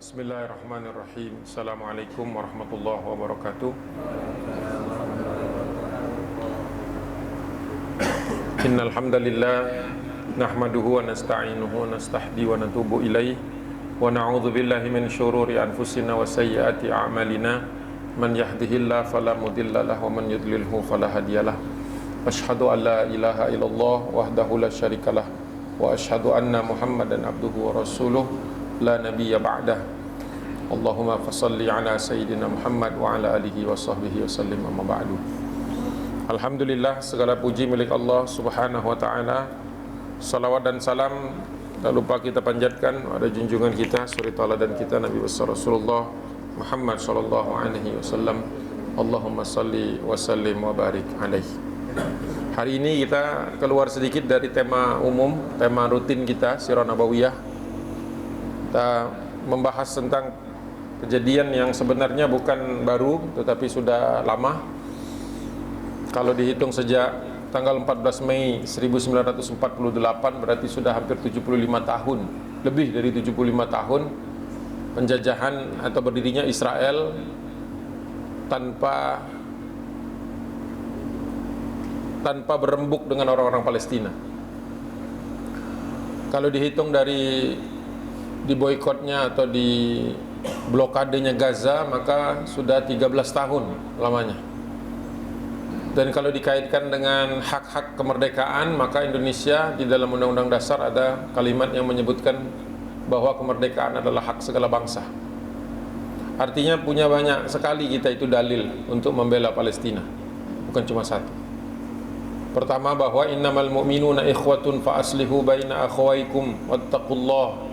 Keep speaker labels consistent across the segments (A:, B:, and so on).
A: Bismillahirrahmanirrahim. Assalamualaikum warahmatullahi wabarakatuh. Innal hamdalillah nahmaduhu wa nasta'inuhu wa nastahdi wa natubu ilaih wa na'udzu billahi min syururi anfusina wa sayyiati a'malina man yahdihillahu fala mudilla lahu wa man yudlilhu fala hadiyalah. Asyhadu an la ilaha illallah wahdahu la syarikalah wa asyhadu anna Muhammadan abduhu wa rasuluh la nabiyya ba'dah. Allahumma fasalli ala sayyidina Muhammad wa ala alihi wa sahbihi wa sallim, amma ba'du. Alhamdulillah, segala puji milik Allah subhanahu wa ta'ala. Salawat dan salam tak lupa kita panjatkan pada junjungan kita, suri tauladan kita, Nabi besar Rasulullah Muhammad sallallahu alaihi wasallam. Allahumma salli wa sallim wa barik alaihi. Hari ini kita keluar sedikit dari tema umum, tema rutin kita, Sirah Nabawiyah. Kita membahas tentang kejadian yang sebenarnya bukan baru, tetapi sudah lama. Kalau dihitung sejak tanggal 14 Mei 1948 berarti sudah hampir 75 tahun, lebih dari 75 tahun penjajahan atau berdirinya Israel tanpa berembuk dengan orang-orang Palestina. Kalau dihitung dari boikotnya atau di blokadenya Gaza, maka sudah 13 tahun lamanya. Dan kalau dikaitkan dengan hak-hak kemerdekaan, maka Indonesia di dalam Undang-Undang Dasar ada kalimat yang menyebutkan bahwa kemerdekaan adalah hak segala bangsa. Artinya punya banyak sekali kita itu dalil untuk membela Palestina, bukan cuma satu. Pertama, bahwa innamal mu'minuna ikhwatun fa aslihu baina akhawaykum wattaqullaha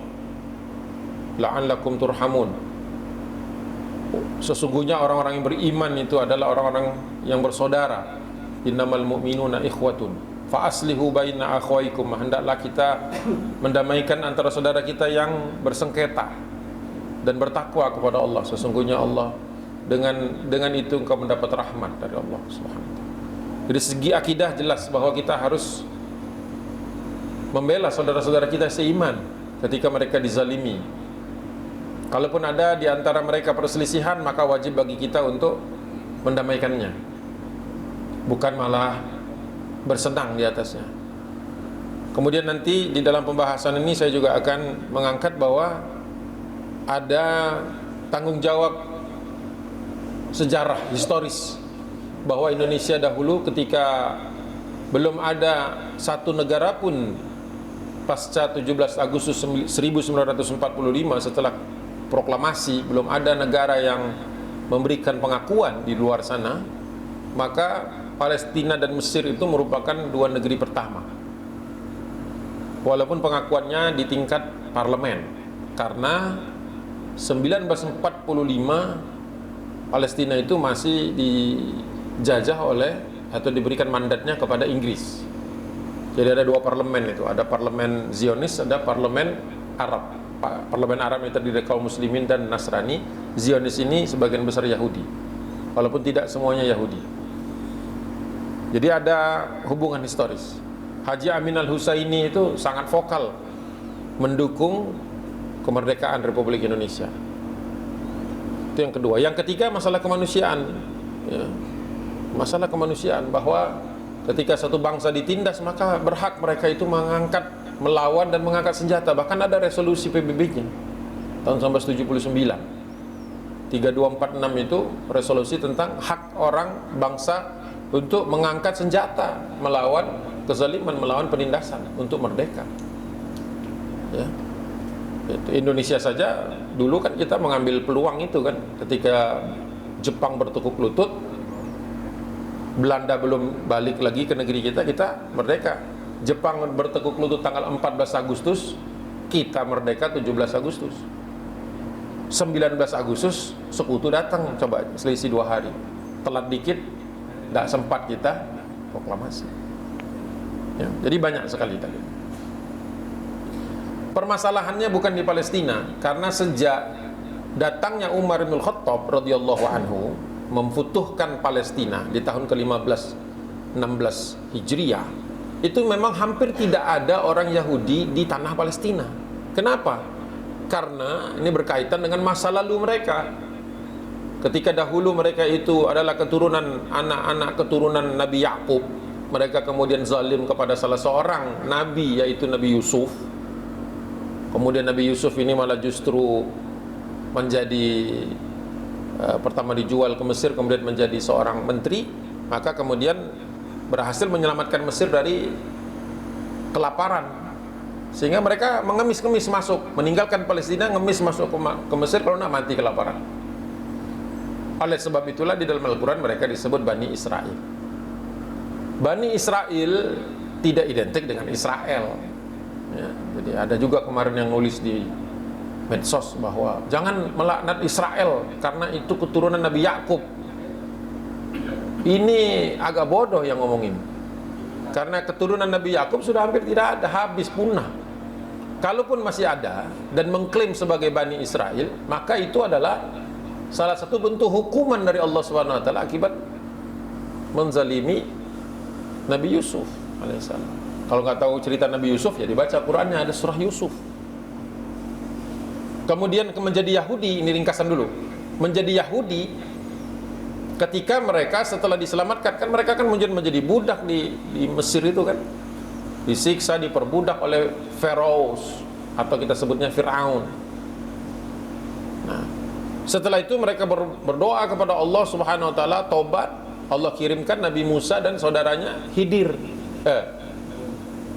A: la'allakum turhamun. Sesungguhnya orang-orang yang beriman itu adalah orang-orang yang bersaudara. Innamal mu'minuna ikhwatun fa aslihu baina akhawaykum. Hendaklah kita mendamaikan antara saudara kita yang bersengketa dan bertakwa kepada Allah. Sesungguhnya Allah dengan itu engkau mendapat rahmat dari Allah Subhanahu wa taala. Dari segi akidah jelas bahwa kita harus membela saudara-saudara kita seiman ketika mereka dizalimi. Kalaupun ada di antara mereka perselisihan, maka wajib bagi kita untuk mendamaikannya, bukan malah bersenang di atasnya. Kemudian nanti di dalam pembahasan ini saya juga akan mengangkat bahwa ada tanggung jawab sejarah historis, bahwa Indonesia dahulu ketika belum ada satu negara pun pasca 17 Agustus 1945 setelah proklamasi, belum ada negara yang memberikan pengakuan di luar sana, maka Palestina dan Mesir itu merupakan dua negeri pertama, walaupun pengakuannya di tingkat parlemen, karena 1945 Palestina itu masih dijajah oleh atau diberikan mandatnya kepada Inggris. Jadi ada dua parlemen itu, ada parlemen Zionis, ada parlemen Arab. Parlemen Arab yang terdiri dari kaum muslimin dan Nasrani. Zionis ini sebagian besar Yahudi, walaupun tidak semuanya Yahudi. Jadi ada hubungan historis. Haji Amin Al-Husaini itu sangat vokal mendukung kemerdekaan Republik Indonesia. Itu yang kedua. Yang ketiga, masalah kemanusiaan, ya. Masalah kemanusiaan, bahwa ketika satu bangsa ditindas, maka berhak mereka itu melawan dan mengangkat senjata. Bahkan ada resolusi PBB-nya tahun 1979 3246 itu resolusi tentang hak orang bangsa untuk mengangkat senjata melawan kezaliman, melawan penindasan untuk merdeka, ya. Indonesia saja dulu kan kita mengambil peluang itu kan, ketika Jepang bertekuk lutut, Belanda belum balik lagi ke negeri kita, kita merdeka. Jepang bertekuk lutut tanggal 14 Agustus, kita merdeka 17 Agustus. 19 Agustus sekutu datang, coba selisih 2 hari. Telat dikit, tidak sempat kita proklamasi, ya, jadi banyak sekali tadi. Permasalahannya bukan di Palestina, karena sejak datangnya Umar bin Khattab radhiyallahu anhu memfutuhkan Palestina di tahun ke-15-16 Hijriah, itu memang hampir tidak ada orang Yahudi di tanah Palestina. Kenapa? Karena ini berkaitan dengan masa lalu mereka. Ketika dahulu mereka itu adalah anak-anak keturunan Nabi Yakub, mereka kemudian zalim kepada salah seorang nabi, yaitu Nabi Yusuf. Kemudian Nabi Yusuf ini malah justru menjadi pertama dijual ke Mesir, kemudian menjadi seorang menteri. Maka kemudian berhasil menyelamatkan Mesir dari kelaparan, sehingga mereka mengemis-ngemis masuk, meninggalkan Palestina, ngemis masuk ke Mesir kalau nak mati kelaparan. Oleh sebab itulah di dalam Al-Quran mereka disebut Bani Israel. Bani Israel tidak identik dengan Israel ya, jadi ada juga kemarin yang nulis di medsos bahwa jangan melaknat Israel karena itu keturunan Nabi Yakub. Ini agak bodoh yang ngomongin, karena keturunan Nabi Yakub sudah hampir tidak ada, habis, punah. Kalaupun masih ada dan mengklaim sebagai Bani Israel, maka itu adalah salah satu bentuk hukuman dari Allah Subhanahu wa taala akibat menzalimi Nabi Yusuf alaihissalam. Kalau nggak tahu cerita Nabi Yusuf, ya dibaca Qurannya, ada surah Yusuf. Kemudian menjadi Yahudi, ini ringkasan dulu. Menjadi Yahudi ketika mereka setelah diselamatkan, kan mereka kan menjadi budak di Mesir itu kan, disiksa, diperbudak oleh Pharaoh atau kita sebutnya Fir'aun. Nah, setelah itu mereka berdoa kepada Allah Subhanahu wa taala, tobat. Allah kirimkan Nabi Musa dan saudaranya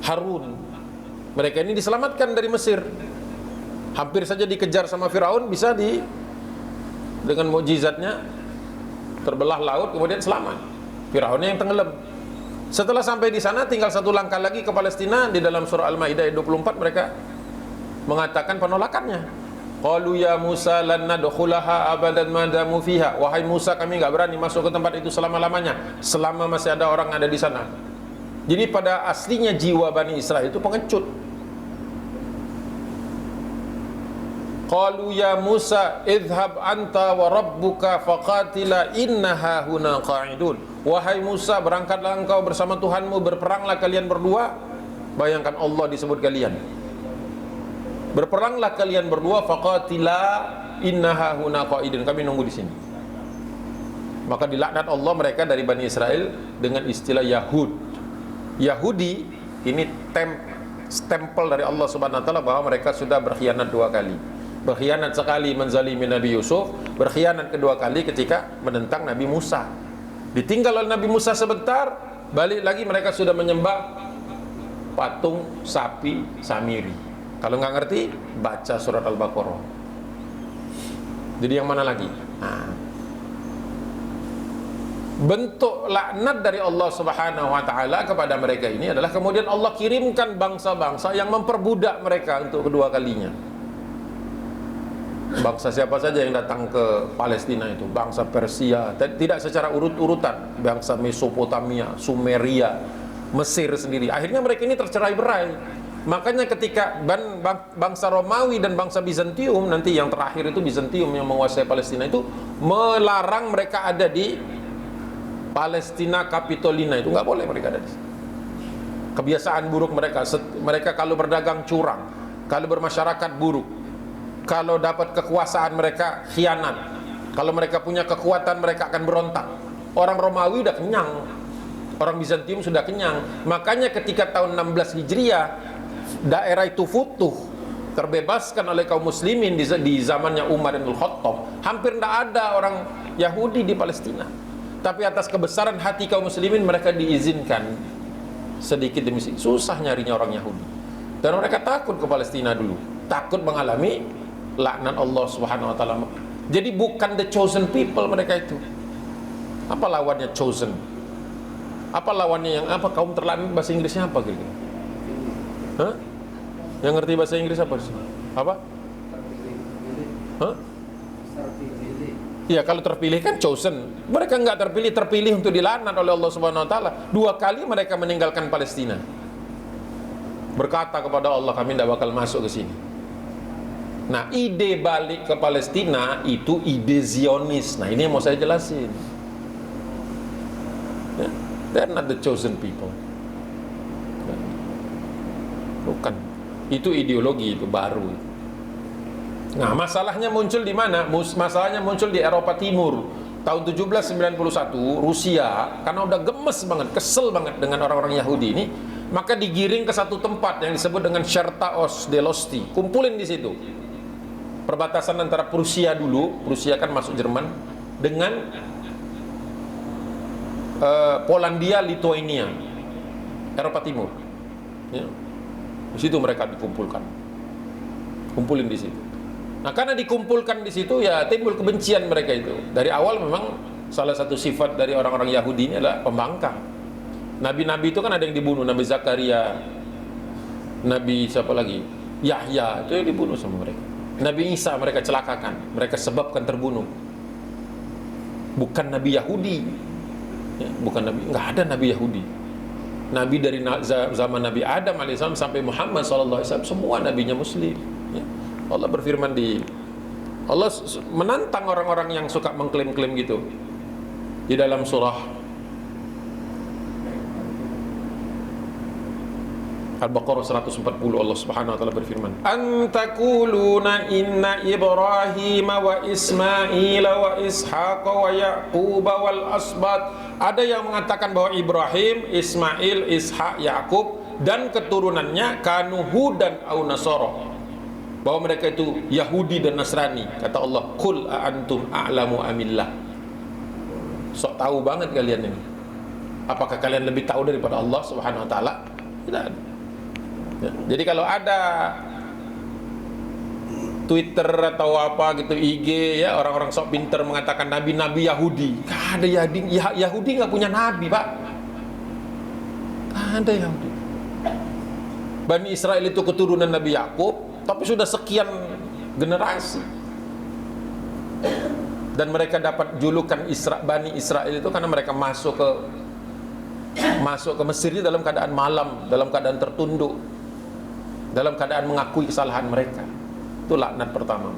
A: Harun. Mereka ini diselamatkan dari Mesir. Hampir saja dikejar sama Firaun, bisa dengan mukjizatnya terbelah laut, kemudian selamat. Firaunnya yang tenggelam. Setelah sampai di sana, tinggal satu langkah lagi ke Palestina. Di dalam surah Al-Maidah ayat 24 mereka mengatakan penolakannya. Qalu ya Musa lan nadkhulaha abadan ma damu fiha. Wahai Musa, kami enggak berani masuk ke tempat itu selama-lamanya, selama masih ada orang ada di sana. Jadi pada aslinya jiwa Bani Israel itu pengecut. Qalu ya Musa idhhab anta wa rabbuka faqatila innaha huna qa'idun. Wahai Musa, berangkatlah engkau bersama Tuhanmu, berperanglah kalian berdua. Bayangkan Allah disebut kalian. Berperanglah kalian berdua, faqatila innaha huna qa'idun. Kami nunggu di sini. Maka dilaknat Allah mereka dari Bani Israel dengan istilah Yahud. Yahudi ini stempel dari Allah Subhanahu wa taala bahwa mereka sudah berkhianat dua kali. Berkhianat sekali menzalimi Nabi Yusuf, berkhianat kedua kali ketika menentang Nabi Musa. Ditinggal oleh Nabi Musa sebentar, balik lagi mereka sudah menyembah patung sapi Samiri. Kalau nggak ngerti, baca surat Al-Baqarah. Jadi yang mana lagi? Nah, bentuk laknat dari Allah Subhanahu wa taala kepada mereka ini adalah kemudian Allah kirimkan bangsa-bangsa yang memperbudak mereka untuk kedua kalinya. Bangsa siapa saja yang datang ke Palestina itu? Bangsa Persia, tidak secara urut-urutan. Bangsa Mesopotamia, Sumeria, Mesir sendiri. Akhirnya mereka ini tercerai-berai. Makanya ketika bangsa Romawi dan bangsa Bizantium, nanti yang terakhir itu Bizantium yang menguasai Palestina itu, melarang mereka ada di Palestina Kapitolina. Itu nggak boleh mereka ada di situ. Kebiasaan buruk mereka kalau berdagang curang, kalau bermasyarakat buruk, kalau dapat kekuasaan mereka khianat, kalau mereka punya kekuatan mereka akan berontak. Orang Romawi udah kenyang, orang Bizantium sudah kenyang. Makanya ketika tahun 16 Hijriah daerah itu futuh, terbebaskan oleh kaum muslimin di zamannya Umar bin Khattab, hampir tidak ada orang Yahudi di Palestina. Tapi atas kebesaran hati kaum muslimin mereka diizinkan sedikit demi sedikit. Susah nyarinya orang Yahudi. Dan mereka takut ke Palestina dulu, takut mengalami laknat Allah Subhanahu wa taala. Jadi bukan the chosen people mereka itu. Apa lawannya chosen? Apa lawannya yang apa? Kaum terlaknat bahasa Inggrisnya apa kira-kira? Hah? Yang ngerti bahasa Inggris apa sih? Apa? Hah? Ya, kalau terpilih kan chosen. Mereka enggak terpilih untuk dilaknat oleh Allah Subhanahu wa taala. Dua kali mereka meninggalkan Palestina. Berkata kepada Allah, kami tidak bakal masuk ke sini. Nah, ide balik ke Palestina itu ide Zionis. Nah, ini yang mau saya jelasin. Ya, they're not the chosen people. Bukan. Itu ideologi, itu baru. Nah, masalahnya muncul di mana? Masalahnya muncul di Eropa Timur. Tahun 1791, Rusia karena udah gemes banget, kesel banget dengan orang-orang Yahudi ini, maka digiring ke satu tempat yang disebut dengan Chertaos Delosti. Kumpulin di situ. Perbatasan antara Prusia dulu, Prusia kan masuk Jerman, dengan Polandia, Lithuania, Eropa Timur. Ya. Di situ mereka dikumpulkan. Kumpulin di situ. Nah, karena dikumpulkan di situ ya timbul kebencian mereka itu. Dari awal memang salah satu sifat dari orang-orang Yahudi ini adalah pembangkang. Nabi-nabi itu kan ada yang dibunuh, Nabi Zakaria, Nabi siapa lagi? Yahya, itu yang dibunuh sama mereka. Nabi Isa mereka celakakan, mereka sebabkan terbunuh. Bukan Nabi Yahudi. Ya, bukan Nabi, enggak ada Nabi Yahudi. Nabi dari zaman Nabi Adam alaihissalam sampai Muhammad sallallahu alaihi wasallam semua nabinya muslim. Ya. Allah berfirman Allah menantang orang-orang yang suka mengklaim-klaim gitu di dalam surah Al-Baqarah 140. Allah Subhanahu wa taala berfirman, "Antakuluna inna Ibrahim wa Ismail wa Ishaq wa Yaqub wal asbat." Ada yang mengatakan bahwa Ibrahim, Ismail, Ishak, Yakub dan keturunannya kanu hudan au nasara, bahwa mereka itu Yahudi dan Nasrani. Kata Allah, "Qul a'antum a'lamu amillah." Sok tahu banget kalian ini. Apakah kalian lebih tahu daripada Allah Subhanahu wa taala? Tidak ada. Ya. Jadi kalau ada Twitter atau apa gitu, IG ya, orang-orang sok pinter mengatakan nabi-nabi Yahudi. Gak ada Yahudi gak punya nabi, Pak. Gak ada Yahudi. Bani Israel itu keturunan Nabi Yakub, tapi sudah sekian generasi. Dan mereka dapat julukan Bani Israel itu karena mereka masuk ke Mesir ini dalam keadaan malam, dalam keadaan tertunduk, dalam keadaan mengakui kesalahan mereka. Itu laknat pertama.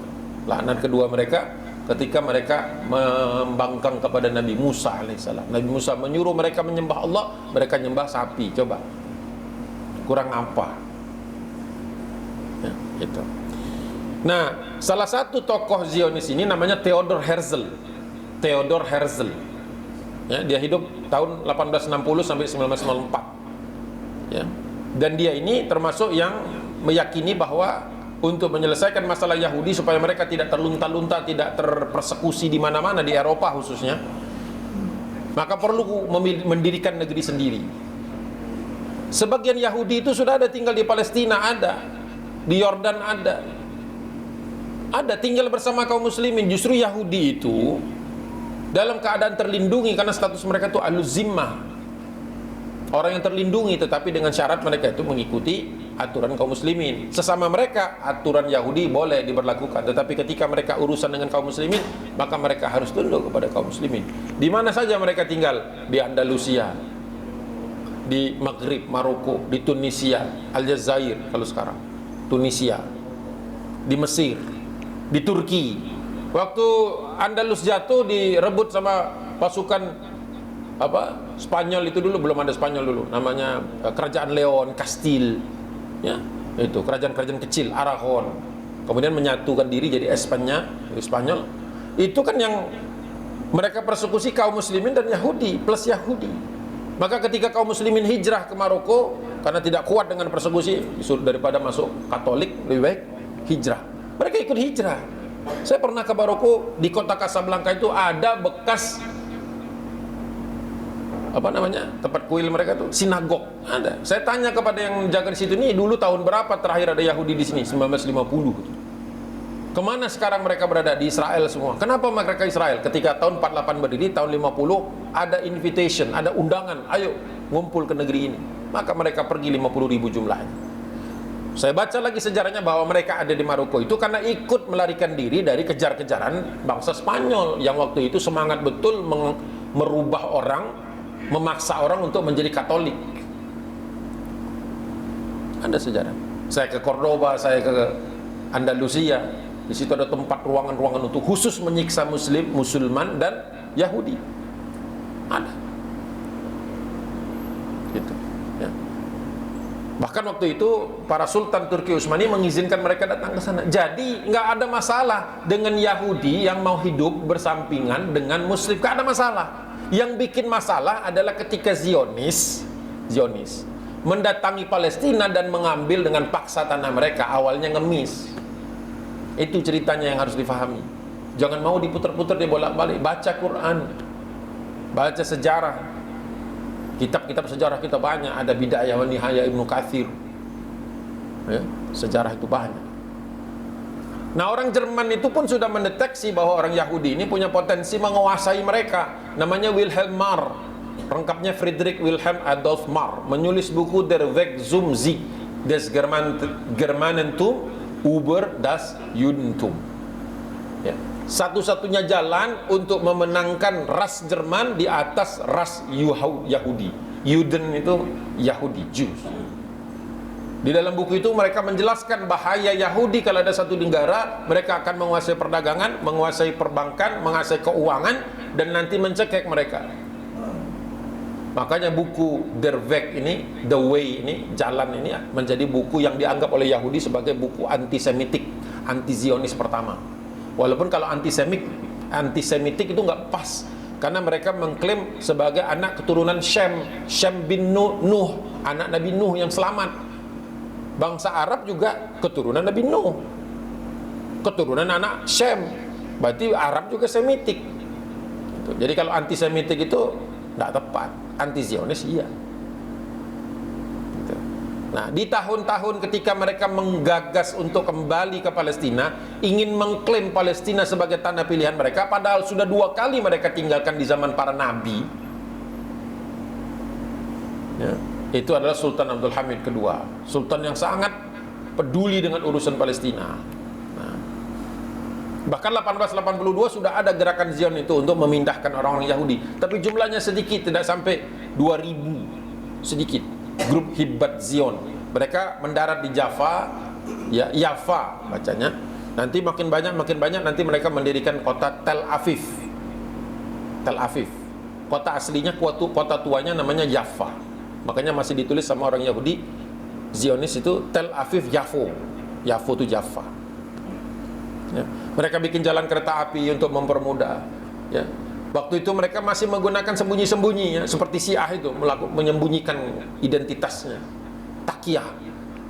A: Laknat kedua mereka ketika mereka membangkang kepada Nabi Musa alaihissalam. Nabi Musa menyuruh mereka menyembah Allah, mereka nyembah sapi. Coba, kurang apa? Ya, itu. Nah, salah satu tokoh Zionis ini namanya Theodor Herzl. Theodor Herzl. Ya, dia hidup tahun 1860 sampai 1904. Ya. Dan dia ini termasuk yang meyakini bahwa untuk menyelesaikan masalah Yahudi supaya mereka tidak terlunta-lunta, tidak terpersekusi di mana-mana di Eropa khususnya, maka perlu mendirikan negeri sendiri. Sebagian Yahudi itu sudah ada tinggal di Palestina, ada di Yordan, ada tinggal bersama kaum muslimin. Justru Yahudi itu dalam keadaan terlindungi karena status mereka itu al-zimmah, orang yang terlindungi, tetapi dengan syarat mereka itu mengikuti aturan kaum muslimin. Sesama mereka aturan Yahudi boleh diberlakukan, tetapi ketika mereka urusan dengan kaum muslimin, maka mereka harus tunduk kepada kaum muslimin. Di mana saja mereka tinggal, di Andalusia, di Maghrib, Maroko, di Tunisia, Aljazair kalau sekarang, Tunisia, di Mesir, di Turki. Waktu Andalus jatuh direbut sama pasukan Spanyol itu dulu, belum ada Spanyol dulu, namanya kerajaan Leon, Kastil, ya, itu kerajaan-kerajaan kecil, Aragon, kemudian menyatukan diri jadi Spanyol. Itu kan yang mereka persekusi kaum muslimin dan Yahudi plus Yahudi. Maka ketika kaum muslimin hijrah ke Maroko karena tidak kuat dengan persekusi, daripada masuk Katolik lebih baik hijrah. Mereka ikut hijrah. Saya pernah ke Maroko, di kota Casablanca itu ada bekas tempat kuil mereka tuh, sinagog ada. Saya tanya kepada yang jaga di situ, nih dulu tahun berapa terakhir ada Yahudi di sini? 1950. Kemana sekarang mereka berada? Di Israel semua. Kenapa mereka Israel? Ketika tahun 48 berdiri, tahun 50 ada invitation, ada undangan, ayo ngumpul ke negeri ini. Maka mereka pergi 50.000 jumlahnya. Saya baca lagi sejarahnya bahwa mereka ada di Maroko itu karena ikut melarikan diri dari kejar-kejaran bangsa Spanyol yang waktu itu semangat betul merubah orang, memaksa orang untuk menjadi Katolik. Ada sejarah. Saya ke Cordoba, saya ke Andalusia. Di situ ada tempat ruangan-ruangan untuk khusus menyiksa Musulman dan Yahudi. Ada. Gitu. Ya. Bahkan waktu itu para Sultan Turki Utsmani mengizinkan mereka datang ke sana. Jadi nggak ada masalah dengan Yahudi yang mau hidup bersampingan dengan Muslim, nggak ada masalah. Yang bikin masalah adalah ketika Zionis mendatangi Palestina dan mengambil dengan paksa tanah mereka. Awalnya ngemis. Itu ceritanya yang harus difahami. Jangan mau diputar-putar, dibolak-balik. Baca Quran, baca sejarah. Kitab-kitab sejarah kita banyak, ada Bidayah wa Nihayah Ibnu Katsir. Ya, sejarah itu banyak. Nah, orang Jerman itu pun sudah mendeteksi bahwa orang Yahudi ini punya potensi menguasai mereka. Namanya Wilhelm Marr. Lengkapnya Friedrich Wilhelm Adolf Marr, menulis buku Der Weg zum Sieg des Germanentum über das Judentum. Ya. Satu-satunya jalan untuk memenangkan ras Jerman di atas ras Yahudi. Juden itu Yahudi, Jews. Di dalam buku itu mereka menjelaskan bahaya Yahudi kalau ada satu negara, mereka akan menguasai perdagangan, menguasai perbankan, menguasai keuangan, dan nanti mencekik mereka. Makanya buku Der Weg ini, The Way ini, jalan ini menjadi buku yang dianggap oleh Yahudi sebagai buku antisemitik, anti-Zionis pertama. Walaupun kalau antisemitik itu nggak pas, karena mereka mengklaim sebagai anak keturunan Shem bin Nuh, anak Nabi Nuh yang selamat. Bangsa Arab juga keturunan Nabi Nuh, keturunan anak Shem, berarti Arab juga Semitik. Jadi kalau antisemitik itu nggak tepat, anti-Zionis iya. Nah, di tahun-tahun ketika mereka menggagas untuk kembali ke Palestina, ingin mengklaim Palestina sebagai tanah pilihan mereka, padahal sudah 2 kali mereka tinggalkan di zaman para nabi. Ya, itu adalah Sultan Abdul Hamid kedua, sultan yang sangat peduli dengan urusan Palestina. Nah, bahkan 1882 sudah ada gerakan Zion itu untuk memindahkan orang-orang Yahudi, tapi jumlahnya sedikit, tidak sampai 2000, sedikit. Grup Hibbat Zion, mereka mendarat di Java, ya Java bacanya. Nanti makin banyak nanti mereka mendirikan kota Tel Aviv. Kota aslinya, kota tuanya namanya Jaffa. Makanya masih ditulis sama orang Yahudi Zionis itu Tel Aviv Yafo. Yafo itu Jaffa. Ya. Mereka bikin jalan kereta api untuk mempermudah. Ya. Waktu itu mereka masih menggunakan sembunyi-sembunyi, ya, seperti Syiah itu menyembunyikan identitasnya. Takiyah.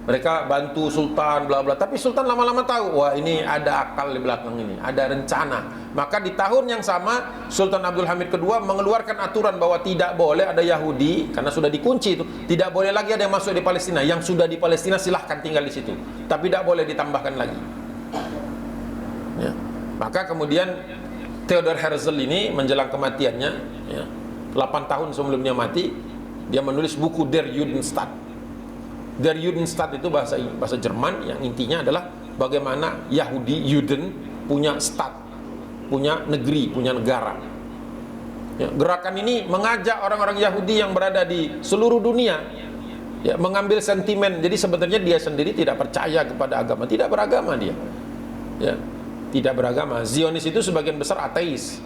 A: Mereka bantu sultan bla bla, tapi sultan lama-lama tahu, wah ini ada akal di belakang ini, ada rencana. Maka di tahun yang sama Sultan Abdul Hamid kedua mengeluarkan aturan bahwa tidak boleh ada Yahudi, karena sudah dikunci itu, tidak boleh lagi ada yang masuk di Palestina. Yang sudah di Palestina silahkan tinggal di situ, tapi tidak boleh ditambahkan lagi. Ya. Maka kemudian Theodor Herzl ini menjelang kematiannya, ya, 8 tahun sebelumnya mati, dia menulis buku Der Judenstaat. Der Judenstaat itu bahasa Jerman yang intinya adalah bagaimana Yahudi, Juden, punya stat, punya negeri, punya negara. Ya, gerakan ini mengajak orang-orang Yahudi yang berada di seluruh dunia, ya, mengambil sentimen. Jadi sebenarnya dia sendiri tidak percaya kepada agama, tidak beragama dia. Ya. Tidak beragama. Zionis itu sebagian besar ateis,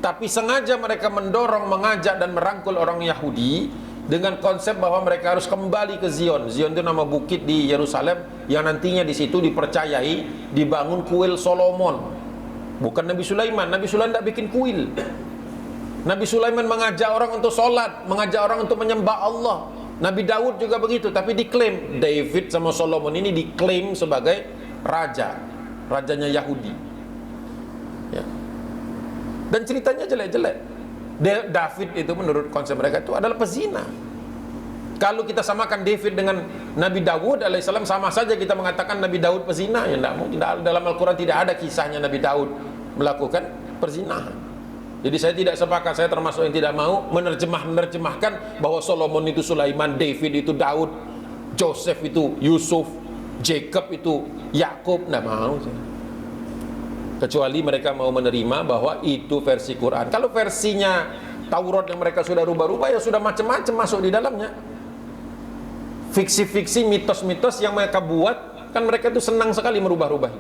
A: tapi sengaja mereka mendorong, mengajak dan merangkul orang Yahudi dengan konsep bahwa mereka harus kembali ke Zion. Zion itu nama bukit di Yerusalem yang nantinya di situ dipercayai dibangun kuil Solomon. Bukan Nabi Sulaiman. Nabi Sulaiman tidak bikin kuil. Nabi Sulaiman mengajak orang untuk sholat, mengajak orang untuk menyembah Allah. Nabi Daud juga begitu, tapi diklaim David sama Solomon ini diklaim sebagai rajanya Yahudi, ya. Dan ceritanya jelek-jelek. David itu menurut konsep mereka itu adalah pezina. Kalau kita samakan David dengan Nabi Daud alaihissalam, sama saja kita mengatakan Nabi Daud pezina. Ya tidak mungkin. Dalam Al-Quran tidak ada kisahnya Nabi Daud melakukan perzinahan. Jadi saya tidak sepakat, saya termasuk yang tidak mau menerjemahkan bahwa Solomon itu Sulaiman, David itu Daud, Joseph itu Yusuf, Jacob itu Yakub. Tidak mau, kecuali mereka mau menerima bahwa itu versi Quran. Kalau versinya Taurat yang mereka sudah rubah-rubah, ya sudah macam-macam masuk di dalamnya. Fiksi-fiksi, mitos-mitos yang mereka buat, kan mereka itu senang sekali merubah-rubah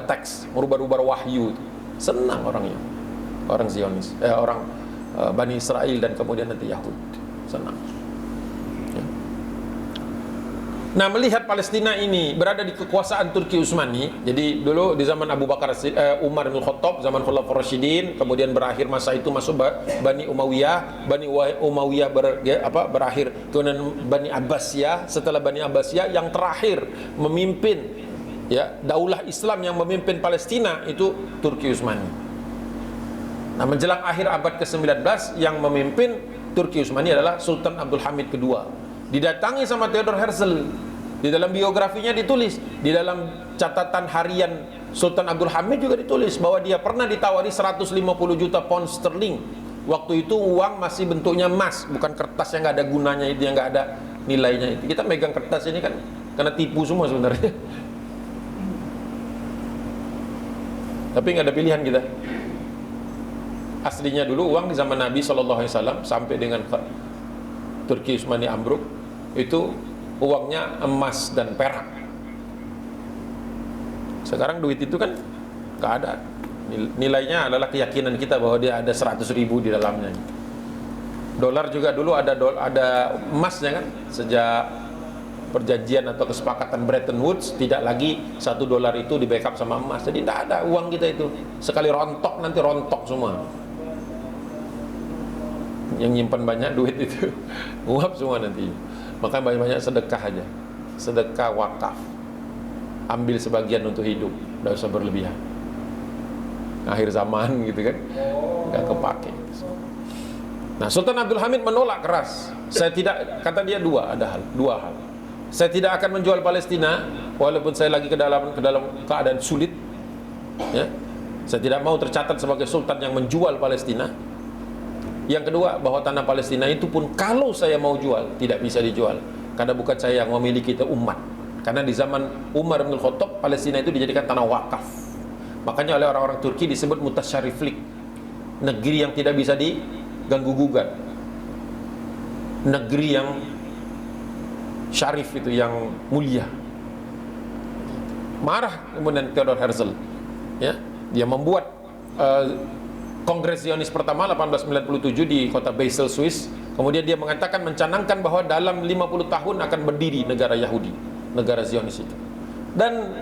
A: teks, merubah-rubah wahyu. Senang orangnya, orang Zionis, orang Bani Israel dan kemudian nanti Yahud, senang. Ya. Nah, melihat Palestina ini berada di kekuasaan Turki Utsmani, jadi dulu di zaman Abu Bakar, Umar bin Khattab, zaman Khulafaur Rasyidin, kemudian berakhir masa itu masuk Bani Umayyah, berakhir, kemudian Bani Abbasiyah, setelah Bani Abbasiyah yang terakhir memimpin ya daulah Islam yang memimpin Palestina itu Turki Utsmani. Nah, menjelang akhir abad ke-19 yang memimpin Turki Utsmani adalah Sultan Abdul Hamid kedua. Didatangi sama Theodor Herzl. Di dalam biografinya ditulis, di dalam catatan harian Sultan Abdul Hamid juga ditulis bahwa dia pernah ditawari 150 juta pound sterling. Waktu itu uang masih bentuknya emas, bukan kertas yang nggak ada gunanya itu, yang nggak ada nilainya itu. Kita megang kertas ini kan karena tipu semua sebenarnya. Tapi nggak ada pilihan kita. Aslinya dulu uang di zaman Nabi SAW sampai dengan Turki Utsmani ambruk itu uangnya emas dan perak. Sekarang duit itu kan nggak ada. Nilainya adalah keyakinan kita bahwa dia ada 100.000 di dalamnya. Dolar juga dulu ada emasnya kan. Sejak perjanjian atau kesepakatan Bretton Woods tidak lagi $1 itu di backup sama emas. Jadi tidak ada uang kita itu. Sekali rontok nanti rontok semua. Yang nyimpan banyak duit itu uap semua nanti. Maka banyak-banyak sedekah aja, sedekah wakaf, ambil sebagian untuk hidup, tidak usah berlebihan. Akhir zaman gitu kan, nggak kepake. Nah, Sultan Abdul Hamid menolak keras. Saya tidak, kata dia dua hal. Saya tidak akan menjual Palestina walaupun saya lagi ke dalam keadaan sulit. Ya, saya tidak mau tercatat sebagai sultan yang menjual Palestina. Yang kedua, bahwa tanah Palestina itu pun kalau saya mau jual, tidak bisa dijual. Karena bukan saya yang memiliki, itu umat. Karena di zaman Umar bin Khattab, Palestina itu dijadikan tanah wakaf. Makanya oleh orang-orang Turki disebut mutasyariflik, negeri yang tidak bisa diganggu-gugat, negeri yang syarif itu, yang mulia. Marah kemudian Theodor Herzl, ya, dia membuat Kongres Zionis pertama 1897 di kota Basel, Swiss. Kemudian dia mengatakan, mencanangkan bahwa dalam 50 tahun akan berdiri negara Yahudi, negara Zionis itu, dan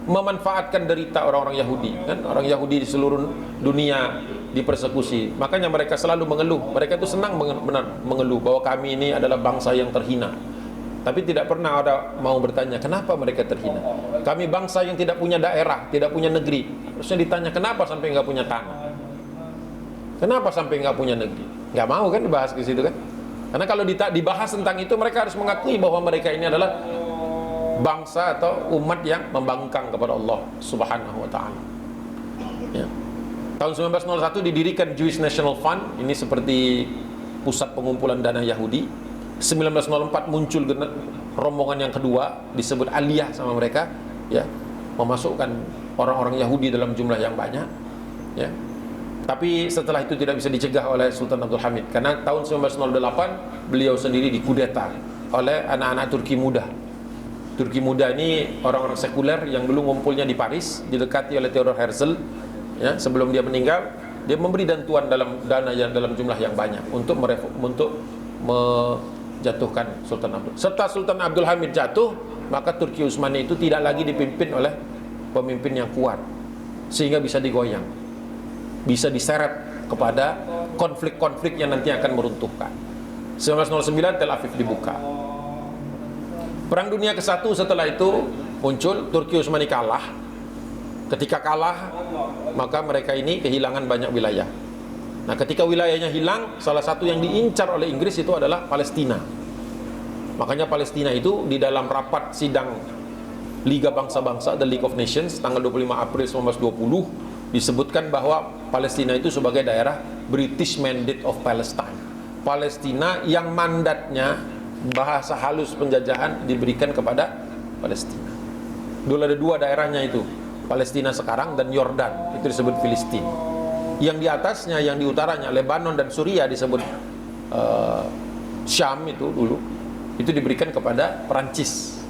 A: memanfaatkan derita orang-orang Yahudi. Kan orang Yahudi di seluruh dunia dipersekusi, makanya mereka selalu mengeluh. Mereka itu senang mengeluh bahwa kami ini adalah bangsa yang terhina. Tapi tidak pernah ada mau bertanya kenapa mereka terhina. Kami bangsa yang tidak punya daerah, tidak punya negeri. Harusnya ditanya kenapa sampai nggak punya tanah. Kenapa sampai nggak punya negeri? Nggak mau kan dibahas ke situ kan? Karena kalau dibahas tentang itu, mereka harus mengakui bahwa mereka ini adalah bangsa atau umat yang membangkang kepada Allah Subhanahu wa Ta'ala. Ya. Tahun 1901 didirikan Jewish National Fund. Ini seperti pusat pengumpulan dana Yahudi. 1904 muncul rombongan yang kedua, disebut Aliyah sama mereka, ya, memasukkan orang-orang Yahudi dalam jumlah yang banyak, ya. Tapi setelah itu tidak bisa dicegah oleh Sultan Abdul Hamid, karena tahun 1908 beliau sendiri dikudeta oleh anak-anak Turki muda. Turki muda ini orang-orang sekuler yang dulu ngumpulnya di Paris, didekati oleh Theodor Herzl, ya, sebelum dia meninggal. Dia memberi bantuan dalam jumlah yang banyak untuk menjatuhkan Sultan Abdul. Setelah Sultan Abdul Hamid jatuh, maka Turki Utsmani itu tidak lagi dipimpin oleh pemimpin yang kuat, sehingga bisa digoyang, bisa diseret kepada konflik-konflik yang nanti akan meruntuhkan. 1909 Tel Aviv dibuka. Perang Dunia ke-1 setelah itu muncul, Turki Utsmani kalah. Ketika kalah, maka mereka ini kehilangan banyak wilayah. Nah, ketika wilayahnya hilang, salah satu yang diincar oleh Inggris itu adalah Palestina. Makanya Palestina itu di dalam rapat sidang Liga Bangsa-Bangsa, The League of Nations, tanggal 25 April 1920, disebutkan bahwa Palestina itu sebagai daerah British Mandate of Palestine. Palestina yang mandatnya, bahasa halus penjajahan, diberikan kepada Palestina. Dulu ada dua daerahnya itu, Palestina sekarang dan Yordan, itu disebut Filistin. Yang di atasnya, yang di utaranya, Lebanon dan Suriah disebut Syam itu dulu, itu diberikan kepada Perancis.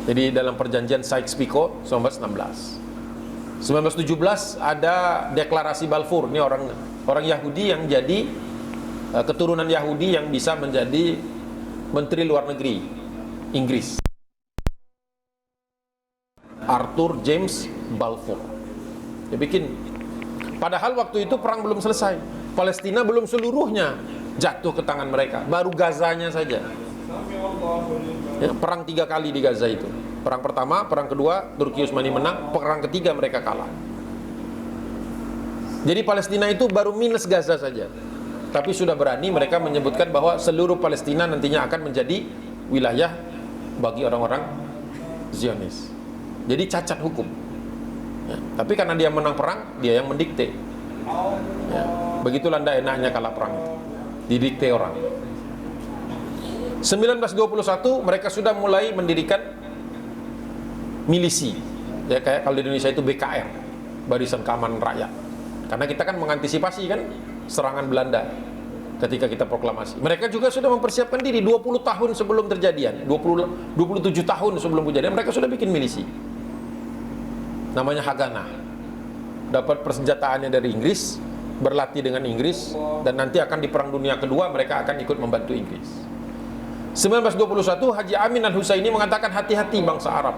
A: Jadi dalam perjanjian Sykes-Picot 1916. 1917 ada deklarasi Balfour. Ini orang Yahudi yang jadi keturunan Yahudi yang bisa menjadi menteri luar negeri. Inggris, Arthur James Balfour. Dia bikin. Padahal waktu itu perang belum selesai, Palestina belum seluruhnya jatuh ke tangan mereka, baru Gazanya saja. Ya, perang 3 kali di Gaza itu. Perang pertama, perang kedua Turki Utsmani menang, perang ketiga mereka kalah. Jadi Palestina itu baru minus Gaza saja. Tapi sudah berani mereka menyebutkan bahwa seluruh Palestina nantinya akan menjadi wilayah bagi orang-orang Zionis. Jadi cacat hukum. Ya, tapi karena dia menang perang, dia yang mendikte. Ya, begitulah enaknya kalah perang itu. Didikte orang. 1921 mereka sudah mulai mendirikan milisi. Ya, kayak kalau di Indonesia itu BKR, Barisan Keamanan Rakyat. Karena kita kan mengantisipasi kan serangan Belanda ketika kita proklamasi. Mereka juga sudah mempersiapkan diri 20 tahun sebelum terjadian, 27 tahun sebelum kejadian mereka sudah bikin milisi. Namanya Haganah. Dapat persenjataannya dari Inggris, berlatih dengan Inggris, dan nanti akan di Perang Dunia Kedua mereka akan ikut membantu Inggris. 1921 Haji Amin Al-Husaini mengatakan hati-hati bangsa Arab,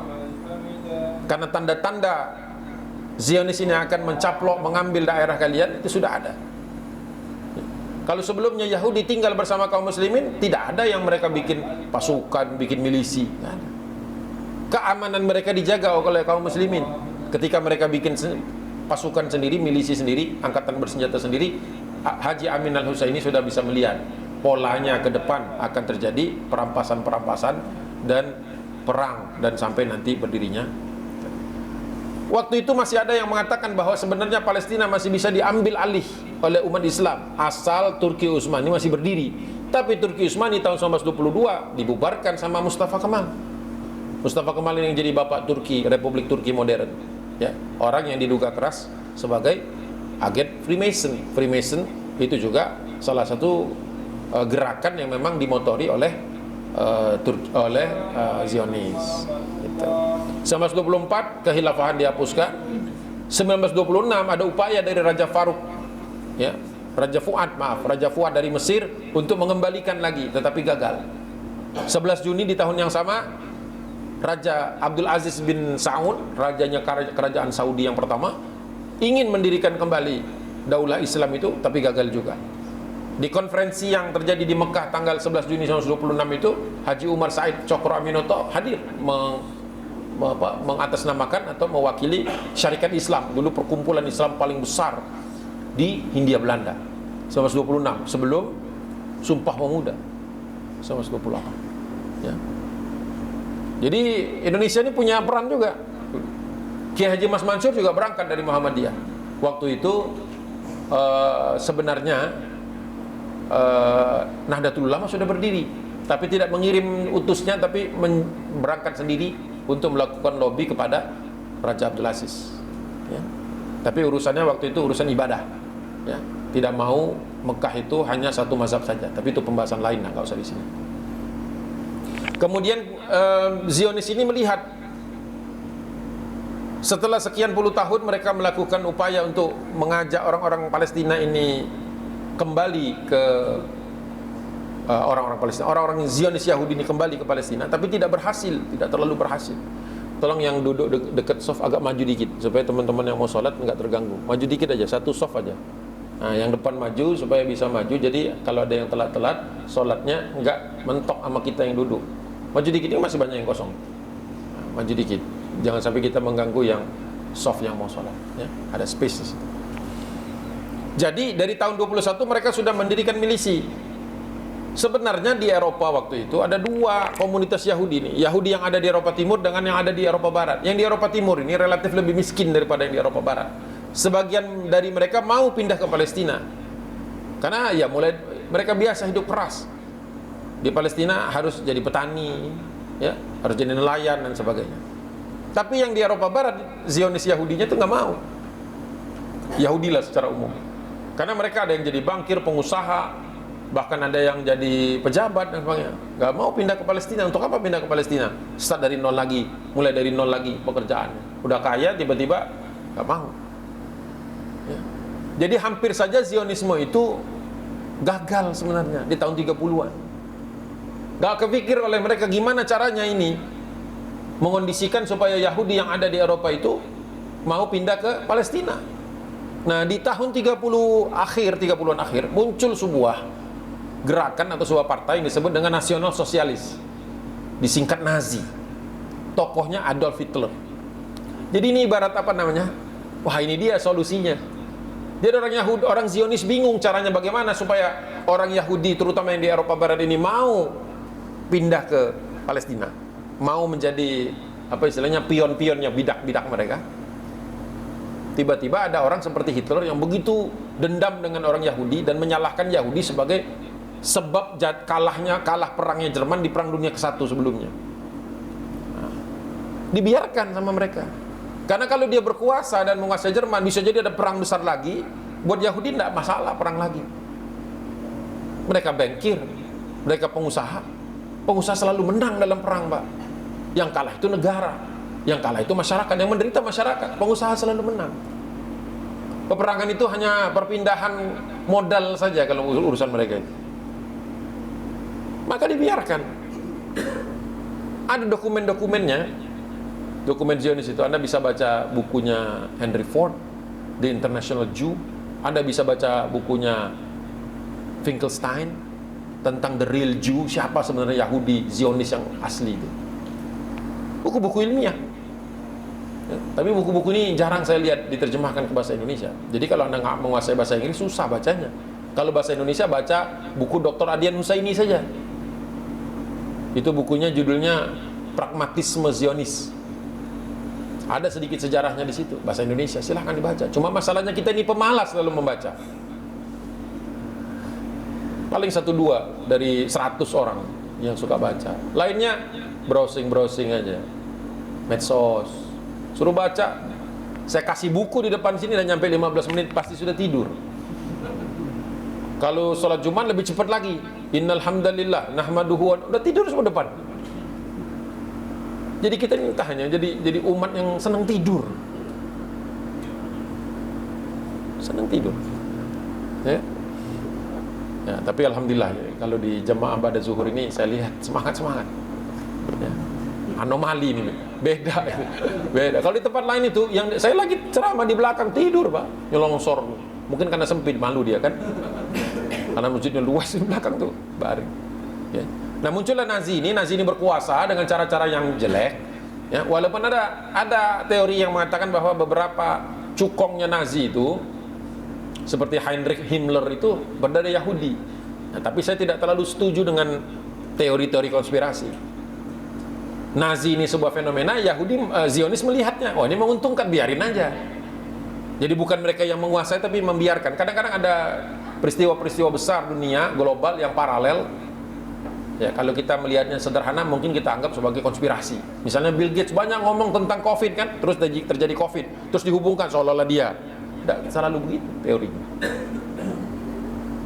A: karena tanda-tanda Zionis ini akan mencaplok, mengambil daerah kalian itu sudah ada. Kalau sebelumnya Yahudi tinggal bersama kaum muslimin, tidak ada yang mereka bikin pasukan, bikin milisi. Keamanan mereka dijaga oleh kaum muslimin. Ketika mereka bikin pasukan sendiri, milisi sendiri, angkatan bersenjata sendiri, Haji Amin Al-Husaini sudah bisa melihat polanya ke depan akan terjadi perampasan-perampasan dan perang, dan sampai nanti berdirinya. Waktu itu masih ada yang mengatakan bahwa sebenarnya Palestina masih bisa diambil alih oleh umat Islam asal Turki Utsmani masih berdiri. Tapi Turki Utsmani tahun 1922 dibubarkan sama Mustafa Kemal. Mustafa Kemal ini yang jadi bapak Turki, Republik Turki modern. Ya, orang yang diduga keras sebagai agen Freemason. Freemason itu juga salah satu gerakan yang memang dimotori oleh Zionis. Gitu. 1924 kehilafahan dihapuskan. 1926 ada upaya dari Raja Faruk, ya, Raja Fuad dari Mesir untuk mengembalikan lagi, tetapi gagal. 11 Juni di tahun yang sama, Raja Abdul Aziz bin Saud, rajanya kerajaan Saudi yang pertama, ingin mendirikan kembali daulah Islam itu, tapi gagal juga. Di konferensi yang terjadi di Mekah tanggal 11 Juni 1926 itu, Haji Umar Said Cokro Aminoto hadir mengatasnamakan atau mewakili Syarikat Islam, dulu perkumpulan Islam paling besar di Hindia Belanda, 1926, sebelum Sumpah Pemuda 1928. Ya. Jadi Indonesia ini punya peran juga. Kiai Haji Mas Mansur juga berangkat dari Muhammadiyah. Waktu itu sebenarnya Nahdlatul Ulama sudah berdiri, tapi tidak mengirim utusnya, tapi berangkat sendiri untuk melakukan lobby kepada Raja Abdul Aziz. Ya. Tapi urusannya waktu itu urusan ibadah. Ya. Tidak mau Mekah itu hanya satu mazhab saja, tapi itu pembahasan lain, nggak usah di sini. Kemudian Zionis ini melihat setelah sekian puluh tahun mereka melakukan upaya untuk mengajak orang-orang Palestina ini kembali ke orang-orang Palestina, orang-orang Zionis Yahudi ini kembali ke Palestina, tapi tidak berhasil, tidak terlalu berhasil. Tolong yang duduk dekat soft agak maju dikit supaya teman-teman yang mau sholat nggak terganggu. Maju dikit aja, satu soft aja. Nah, yang depan maju supaya bisa maju. Jadi kalau ada yang telat-telat, sholatnya nggak mentok sama kita yang duduk. Maju dikit, ini masih banyak yang kosong. Nah, maju dikit, jangan sampai kita mengganggu yang soft yang mau sholat. Ya, ada space di situ. Jadi dari tahun 21 mereka sudah mendirikan milisi. Sebenarnya di Eropa waktu itu ada dua komunitas Yahudi nih. Yahudi yang ada di Eropa Timur dengan yang ada di Eropa Barat. Yang di Eropa Timur ini relatif lebih miskin daripada yang di Eropa Barat. Sebagian dari mereka mau pindah ke Palestina. Karena ya mulai mereka biasa hidup keras. Di Palestina harus jadi petani, ya, harus jadi nelayan dan sebagainya. Tapi yang di Eropa Barat, Zionis Yahudinya itu nggak mau. Yahudi lah secara umum. Karena mereka ada yang jadi bankir, pengusaha, bahkan ada yang jadi pejabat dan sebagainya. Gak mau pindah ke Palestina. Untuk apa pindah ke Palestina? Start dari nol lagi, mulai dari nol lagi pekerjaan. Udah kaya tiba-tiba gak mau. Ya. Jadi hampir saja Zionisme itu gagal sebenarnya di tahun 30-an. Gak kepikir oleh mereka gimana caranya ini mengondisikan supaya Yahudi yang ada di Eropa itu mau pindah ke Palestina. Nah, di tahun 30-an akhir muncul sebuah gerakan atau sebuah partai yang disebut dengan Nasional Sosialis, disingkat Nazi. Tokohnya Adolf Hitler. Jadi ini ibarat apa namanya? Wah, ini dia solusinya. Jadi orang Yahudi, orang Zionis bingung caranya bagaimana supaya orang Yahudi terutama yang di Eropa Barat ini mau pindah ke Palestina, mau menjadi apa istilahnya pion-pionnya, bidak-bidak mereka. Tiba-tiba ada orang seperti Hitler yang begitu dendam dengan orang Yahudi dan menyalahkan Yahudi sebagai sebab kalah perangnya Jerman di Perang Dunia ke-1 sebelumnya. Nah, dibiarkan sama mereka. Karena kalau dia berkuasa dan menguasai Jerman, bisa jadi ada perang besar lagi. Buat Yahudi tidak masalah perang lagi. Mereka bankir, mereka pengusaha. Pengusaha selalu menang dalam perang, Pak. Yang kalah itu negara, yang kalah itu masyarakat, yang menderita masyarakat. Pengusaha selalu menang. Peperangan itu hanya perpindahan modal saja kalau urusan mereka itu. Maka dibiarkan. Ada dokumen-dokumennya, dokumen Zionis itu. Anda bisa baca bukunya Henry Ford, The International Jew. Anda bisa baca bukunya Finkelstein tentang The Real Jew, siapa sebenarnya Yahudi Zionis yang asli itu. Buku-buku ilmiah. Ya, tapi buku-buku ini jarang saya lihat diterjemahkan ke bahasa Indonesia. Jadi kalau Anda nggak menguasai bahasa Inggris, susah bacanya. Kalau bahasa Indonesia, baca buku Dr. Adian Husaini saja. Itu bukunya judulnya Pragmatisme Zionis. Ada sedikit sejarahnya di situ, bahasa Indonesia, silahkan dibaca. Cuma masalahnya kita ini pemalas lalu membaca. Paling 1-2 dari 100 orang yang suka baca. Lainnya browsing aja, medsos. Suruh baca, saya kasih buku di depan sini dan nyampe 15 menit pasti sudah tidur. Kalau sholat Jumat lebih cepat lagi. Innal hamdalillah nahmaduhu, udah tidur semua depan. Jadi kita ini hanya jadi umat yang senang tidur. Senang tidur. Ya. Ya, tapi alhamdulillah ya, kalau di jamaah pada zuhur ini saya lihat semangat. Ya. Anomali ini, beda. Kalau di tempat lain itu, yang saya lagi ceramah di belakang tidur, Pak, nyelongsor. Mungkin karena sempit, malu dia kan. Karena masjidnya luas di belakang tuh, baring. Ya. Nah, muncullah Nazi ini berkuasa dengan cara-cara yang jelek. Ya, walaupun ada teori yang mengatakan bahwa beberapa cukongnya Nazi itu seperti Heinrich Himmler itu berdarah Yahudi. Nah, tapi saya tidak terlalu setuju dengan teori-teori konspirasi. Nazi ini sebuah fenomena, Zionis melihatnya, oh ini menguntungkan, biarin aja. Jadi bukan mereka yang menguasai tapi membiarkan. Kadang-kadang ada peristiwa-peristiwa besar dunia global yang paralel. Ya, kalau kita melihatnya sederhana mungkin kita anggap sebagai konspirasi. Misalnya Bill Gates banyak ngomong tentang COVID kan, terus terjadi COVID, terus dihubungkan seolah-olah dia. Tidak selalu begitu teorinya.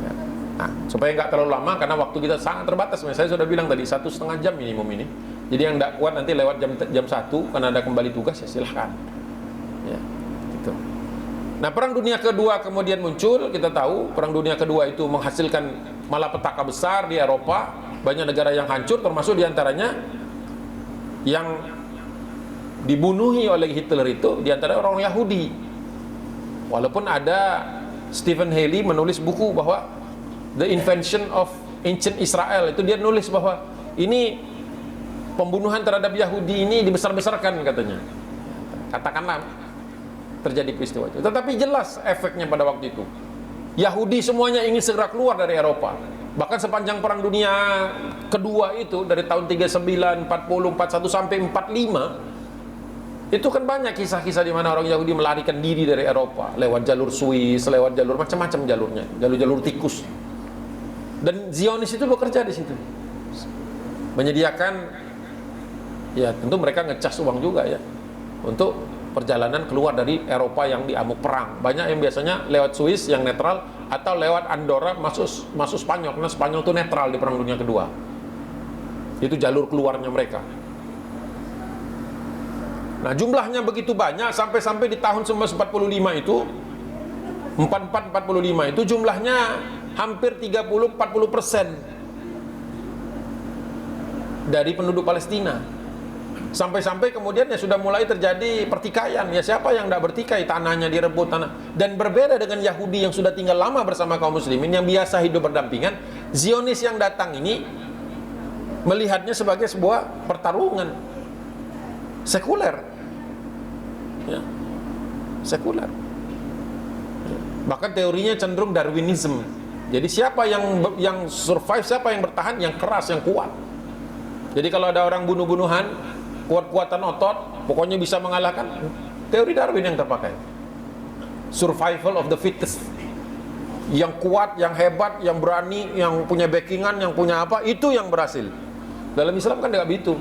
A: Ya. Nah, supaya nggak terlalu lama karena waktu kita sangat terbatas. Saya sudah bilang tadi 1,5 jam minimum ini. Jadi yang tidak kuat nanti lewat jam 1 karena ada kembali tugas ya silahkan. Ya, gitu. Nah, Perang Dunia Kedua kemudian muncul. Kita tahu Perang Dunia Kedua itu menghasilkan malapetaka besar di Eropa. Banyak negara yang hancur, termasuk diantaranya yang dibunuhi oleh Hitler itu diantara orang Yahudi. Walaupun ada Stephen Haley menulis buku bahwa The Invention of Ancient Israel, itu dia nulis bahwa ini pembunuhan terhadap Yahudi ini dibesar-besarkan katanya. Katakanlah terjadi peristiwa itu. Tetapi jelas efeknya pada waktu itu. Yahudi semuanya ingin segera keluar dari Eropa. Bahkan sepanjang Perang Dunia Kedua itu dari tahun 39, 40, 41 sampai 45 itu kan banyak kisah-kisah di mana orang Yahudi melarikan diri dari Eropa lewat jalur Swiss, lewat jalur macam-macam jalurnya, jalur-jalur tikus. Dan Zionis itu bekerja di situ. Menyediakan, ya tentu mereka ngecas uang juga ya untuk perjalanan keluar dari Eropa yang diamuk perang. Banyak yang biasanya lewat Swiss yang netral atau lewat Andorra masuk Spanyol, karena Spanyol itu netral di Perang Dunia Kedua. Itu jalur keluarnya mereka. Nah, jumlahnya begitu banyak sampai di tahun 1945 itu 44-45 itu jumlahnya hampir 30-40%. dari penduduk Palestina. Sampai-sampai kemudian ya sudah mulai terjadi pertikaian. Ya siapa yang tidak bertikai, tanahnya direbut tanah. Dan berbeda dengan Yahudi yang sudah tinggal lama bersama kaum muslimin yang biasa hidup berdampingan, Zionis yang datang ini melihatnya sebagai sebuah pertarungan sekuler. Ya. Sekuler. Bahkan teorinya cenderung Darwinism. Jadi siapa yang survive, siapa yang bertahan, yang keras, yang kuat. Jadi kalau ada orang bunuh-bunuhan, kuat-kuatan otot, pokoknya bisa mengalahkan, teori Darwin yang terpakai. Survival of the fittest. Yang kuat, yang hebat, yang berani, yang punya backingan, yang punya apa, itu yang berhasil. Dalam Islam kan tidak begitu.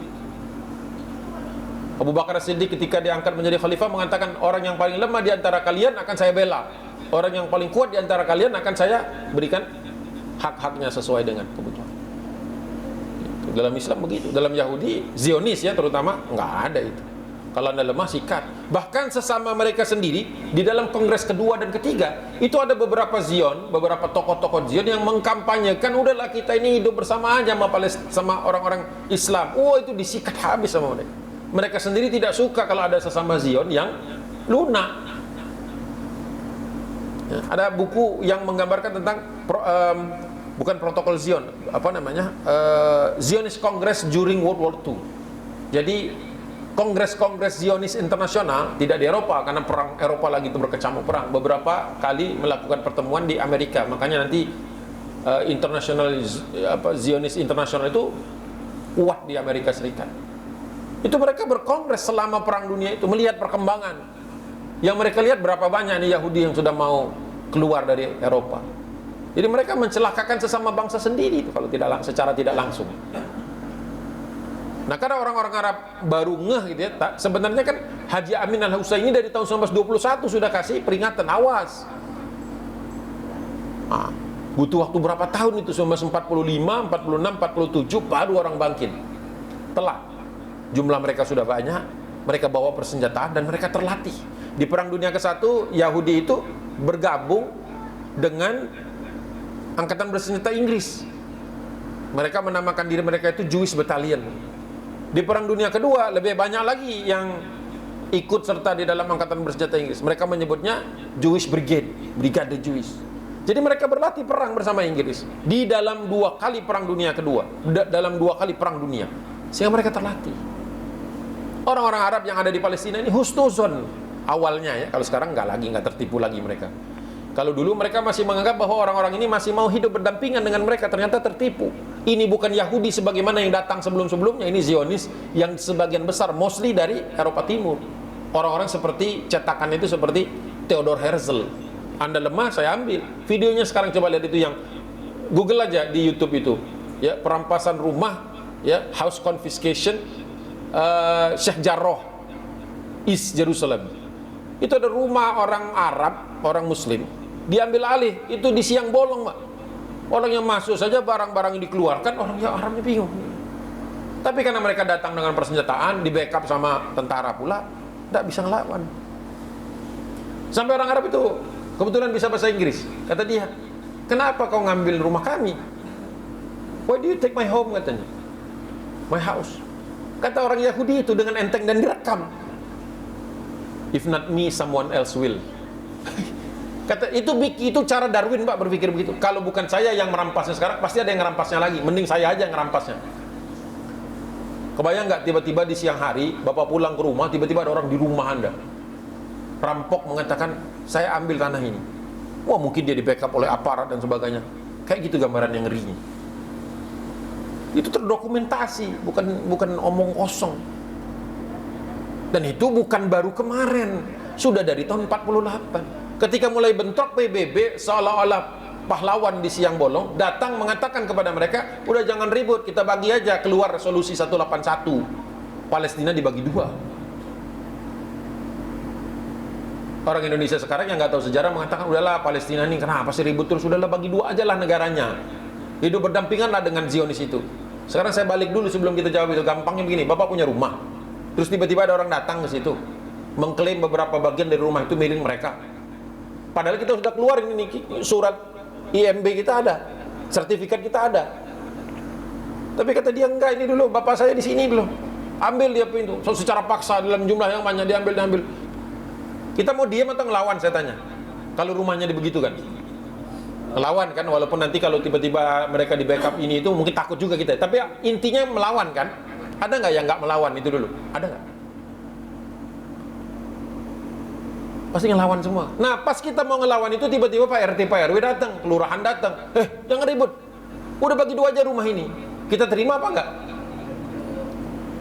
A: Abu Bakar As-Siddiq ketika diangkat menjadi khalifah mengatakan, orang yang paling lemah di antara kalian akan saya bela, orang yang paling kuat di antara kalian akan saya berikan hak-haknya sesuai dengan kebutuhan. Dalam Islam begitu. Dalam Yahudi, Zionis ya terutama, nggak ada itu. Kalau anda lemah, sikat. Bahkan sesama mereka sendiri, di dalam kongres kedua dan ketiga, itu ada beberapa Zion, beberapa tokoh-tokoh Zion yang mengkampanyekan, udahlah kita ini hidup bersama aja sama orang-orang Islam. Itu disikat habis sama mereka. Mereka sendiri tidak suka kalau ada sesama Zion yang lunak. Ya, ada buku yang menggambarkan tentang bukan protokol Zion, Zionist Congress during World War II. Jadi kongres-kongres Zionis internasional tidak di Eropa karena perang Eropa lagi itu berkecamuk perang. Beberapa kali melakukan pertemuan di Amerika. Makanya nanti Zionis internasional itu kuat di Amerika Serikat. Itu mereka berkongres selama perang dunia itu, melihat perkembangan. Yang mereka lihat berapa banyak nih Yahudi yang sudah mau keluar dari Eropa. Jadi mereka mencelakakan sesama bangsa sendiri itu kalau secara tidak langsung. Nah, karena orang-orang Arab baru ngeh gitu ya, sebenarnya kan Haji Amin Al-Husaini dari tahun 1921 sudah kasih peringatan, awas. Butuh waktu berapa tahun itu, 1945, 46, 47 baru orang bangkit. Telat. Jumlah mereka sudah banyak, mereka bawa persenjataan dan mereka terlatih. Di Perang Dunia ke-1, Yahudi itu bergabung dengan angkatan bersenjata Inggris. Mereka menamakan diri mereka itu Jewish Battalion. Di Perang Dunia Kedua lebih banyak lagi yang ikut serta di dalam angkatan bersenjata Inggris. Mereka menyebutnya Jewish Brigade, Brigade Jewish. Jadi mereka berlatih perang bersama Inggris di dalam 2 kali Perang Dunia Kedua, dalam 2 kali Perang Dunia, sehingga mereka terlatih. Orang-orang Arab yang ada di Palestina ini husnuzon awalnya ya, kalau sekarang nggak tertipu lagi mereka. Kalau dulu mereka masih menganggap bahwa orang-orang ini masih mau hidup berdampingan dengan mereka, ternyata tertipu. Ini bukan Yahudi sebagaimana yang datang sebelum-sebelumnya, ini Zionis yang sebagian besar mostly dari Eropa Timur. Orang-orang seperti cetakan itu seperti Theodor Herzl. Anda lemah, saya ambil. Videonya sekarang coba lihat itu, yang Google aja di YouTube itu. Ya, perampasan rumah, ya, house confiscation, Sheikh Jarrah, East Jerusalem. Itu ada rumah orang Arab, orang Muslim, diambil alih, itu di siang bolong, Pak. Orang yang masuk saja barang-barang yang dikeluarkan, orang yang Arabnya bingung. Tapi karena mereka datang dengan persenjataan, di backup sama tentara pula, tidak bisa ngelawan. Sampai orang Arab itu kebetulan bisa bahasa Inggris. Kata dia, kenapa kau ngambil rumah kami? Why do you take my home, katanya, my house. Kata orang Yahudi itu dengan enteng dan direkam. If not me, someone else will. Kata itu cara Darwin, Pak, berpikir begitu. Kalau bukan saya yang merampasnya sekarang, pasti ada yang merampasnya lagi. Mending saya aja yang merampasnya. Kebayang nggak tiba-tiba di siang hari Bapak pulang ke rumah, tiba-tiba ada orang di rumah Anda. Rampok mengatakan, saya ambil tanah ini. Wah, mungkin dia di backup oleh aparat dan sebagainya. Kayak gitu gambaran yang ngerinya. Itu terdokumentasi, bukan omong kosong. Dan itu bukan baru kemarin, sudah dari tahun 48. Ketika mulai bentrok PBB, seolah-olah pahlawan di siang bolong, datang mengatakan kepada mereka, udah jangan ribut, kita bagi aja, keluar resolusi 181. Palestina dibagi 2. Orang Indonesia sekarang yang nggak tahu sejarah mengatakan, udahlah Palestina ini kenapa sih ribut terus, udahlah bagi 2 aja lah negaranya. Hidup berdampinganlah dengan Zionis itu. Sekarang saya balik dulu sebelum kita jawab itu. Gampangnya begini, Bapak punya rumah, terus tiba-tiba ada orang datang ke situ mengklaim beberapa bagian dari rumah itu milik mereka. Padahal kita sudah keluar ini surat IMB kita ada, sertifikat kita ada. Tapi kata dia, enggak, ini dulu bapak saya di sini dulu. Ambil dia pintu. So, secara paksa dalam jumlah yang banyak diambil. Kita mau diam atau ngelawan, saya tanya. Kalau rumahnya begitu kan. Melawan kan, walaupun nanti kalau tiba-tiba mereka di backup ini itu mungkin takut juga kita. Tapi intinya melawan kan. Ada nggak yang nggak melawan itu dulu? Ada nggak? Pasti ngelawan semua. Nah, pas kita mau ngelawan itu tiba-tiba Pak RT Pak RW datang, kelurahan datang. Jangan ribut. Udah bagi 2 aja rumah ini. Kita terima apa enggak?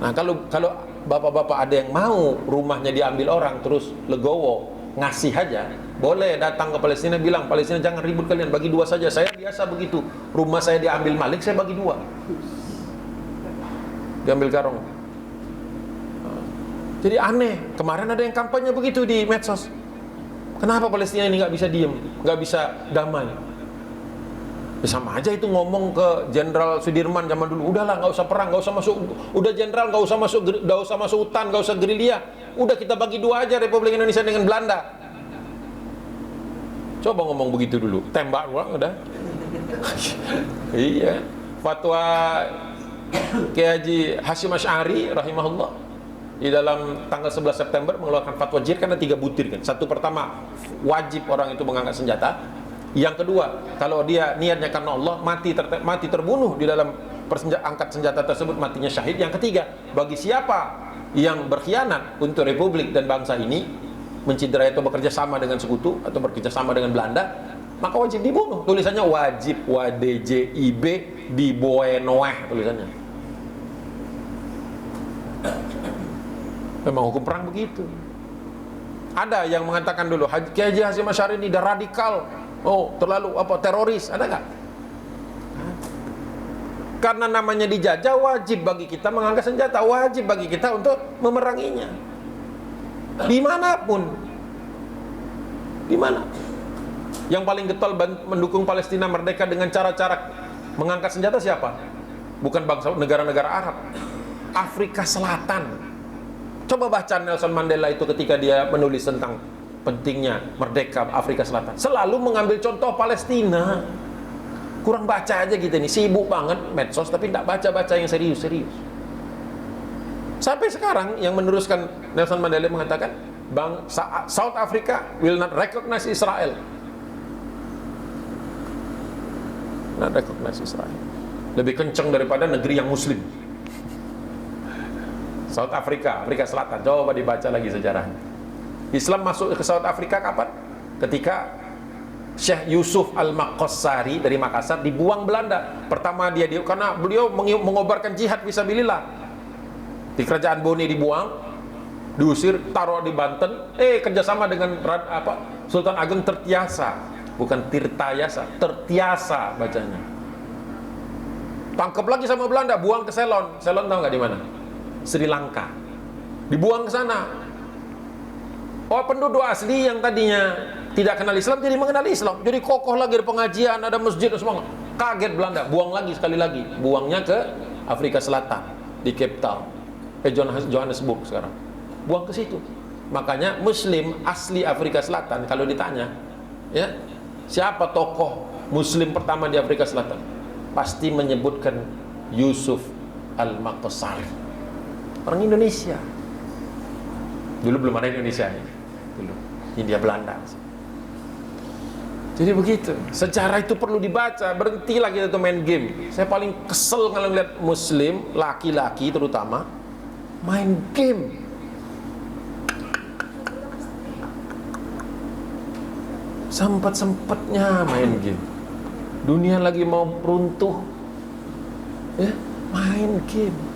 A: Nah, kalau bapak-bapak ada yang mau rumahnya diambil orang terus legowo, ngasih aja, boleh datang ke Palestina bilang, Palestina jangan ribut kalian, bagi 2 saja. Saya biasa begitu. Rumah saya diambil Malik, saya bagi 2. Diambil Garong. Jadi aneh. Kemarin ada yang kampanye begitu di medsos. Kenapa Palestina ini nggak bisa diem, nggak bisa damai? Sama aja itu ngomong ke Jenderal Sudirman zaman dulu, udahlah nggak usah perang, nggak usah masuk, udah Jenderal nggak usah masuk hutan, nggak usah gerilya, udah kita bagi 2 aja Republik Indonesia dengan Belanda. Coba ngomong begitu dulu, tembak ulang udah. Iya, fatwa Kiai Haji Hasyim Asy'ari rahimahullah di dalam tanggal 11 September mengeluarkan fatwa jihad karena 3 butir kan. Satu, pertama, wajib orang itu mengangkat senjata. Yang kedua, kalau dia niatnya karena Allah, mati terbunuh di dalam angkat senjata tersebut, matinya syahid. Yang ketiga, bagi siapa yang berkhianat untuk Republik dan bangsa ini, menciderai atau bekerja sama dengan sekutu atau bekerja sama dengan Belanda, maka wajib dibunuh. Tulisannya wajib, WADJIB di Boenoeh tulisannya. Memang hukum perang begitu. Ada yang mengatakan dulu Kiai Haji Hasyim Asy'ari ini dah radikal, terlalu teroris, ada nggak? Karena namanya dijajah, wajib bagi kita mengangkat senjata, wajib bagi kita untuk memeranginya. Dimanapun, dimana? Yang paling getol mendukung Palestina merdeka dengan cara-cara mengangkat senjata siapa? Bukan bangsa negara-negara Arab, Afrika Selatan. Coba baca Nelson Mandela itu ketika dia menulis tentang pentingnya merdeka Afrika Selatan. Selalu mengambil contoh Palestina. Kurang baca aja kita ini, sibuk banget medsos tapi tidak baca-baca yang serius-serius. Sampai sekarang yang meneruskan Nelson Mandela mengatakan, South Africa will not recognize Israel. Not recognize Israel. Lebih kencang daripada negeri yang muslim. South Africa, Afrika Selatan. Coba dibaca lagi sejarahnya. Islam masuk ke South Africa kapan? Ketika Syekh Yusuf Al-Maqassari dari Makassar dibuang Belanda. Pertama karena beliau mengobarkan jihad fisabilillah. Di kerajaan Bone dibuang, diusir, taruh di Banten. Kerjasama dengan Sultan Ageng Tertiasa, bukan Tirtayasa, Tertiasa bacanya. Tangkap lagi sama Belanda, buang ke Ceylon. Ceylon tahu nggak di mana? Sri Lanka. Dibuang ke sana. Penduduk asli yang tadinya tidak kenal Islam jadi mengenal Islam. Jadi kokoh lagi di pengajian, ada masjid dan semua. Kaget Belanda, buang lagi sekali lagi. Buangnya ke Afrika Selatan, di Cape Town. Johannesburg sekarang. Buang ke situ. Makanya Muslim asli Afrika Selatan kalau ditanya, ya, siapa tokoh Muslim pertama di Afrika Selatan? Pasti menyebutkan Yusuf Al-Maqassari. Orang Indonesia. Dulu belum ada Indonesia ya. Dulu Hindia Belanda. Jadi begitu. Sejarah itu perlu dibaca. Berhentilah kita tuh main game. Saya paling kesel kalau lihat Muslim, laki-laki terutama, main game. Sempet-sempetnya main game. Dunia lagi mau runtuh, ya, main game.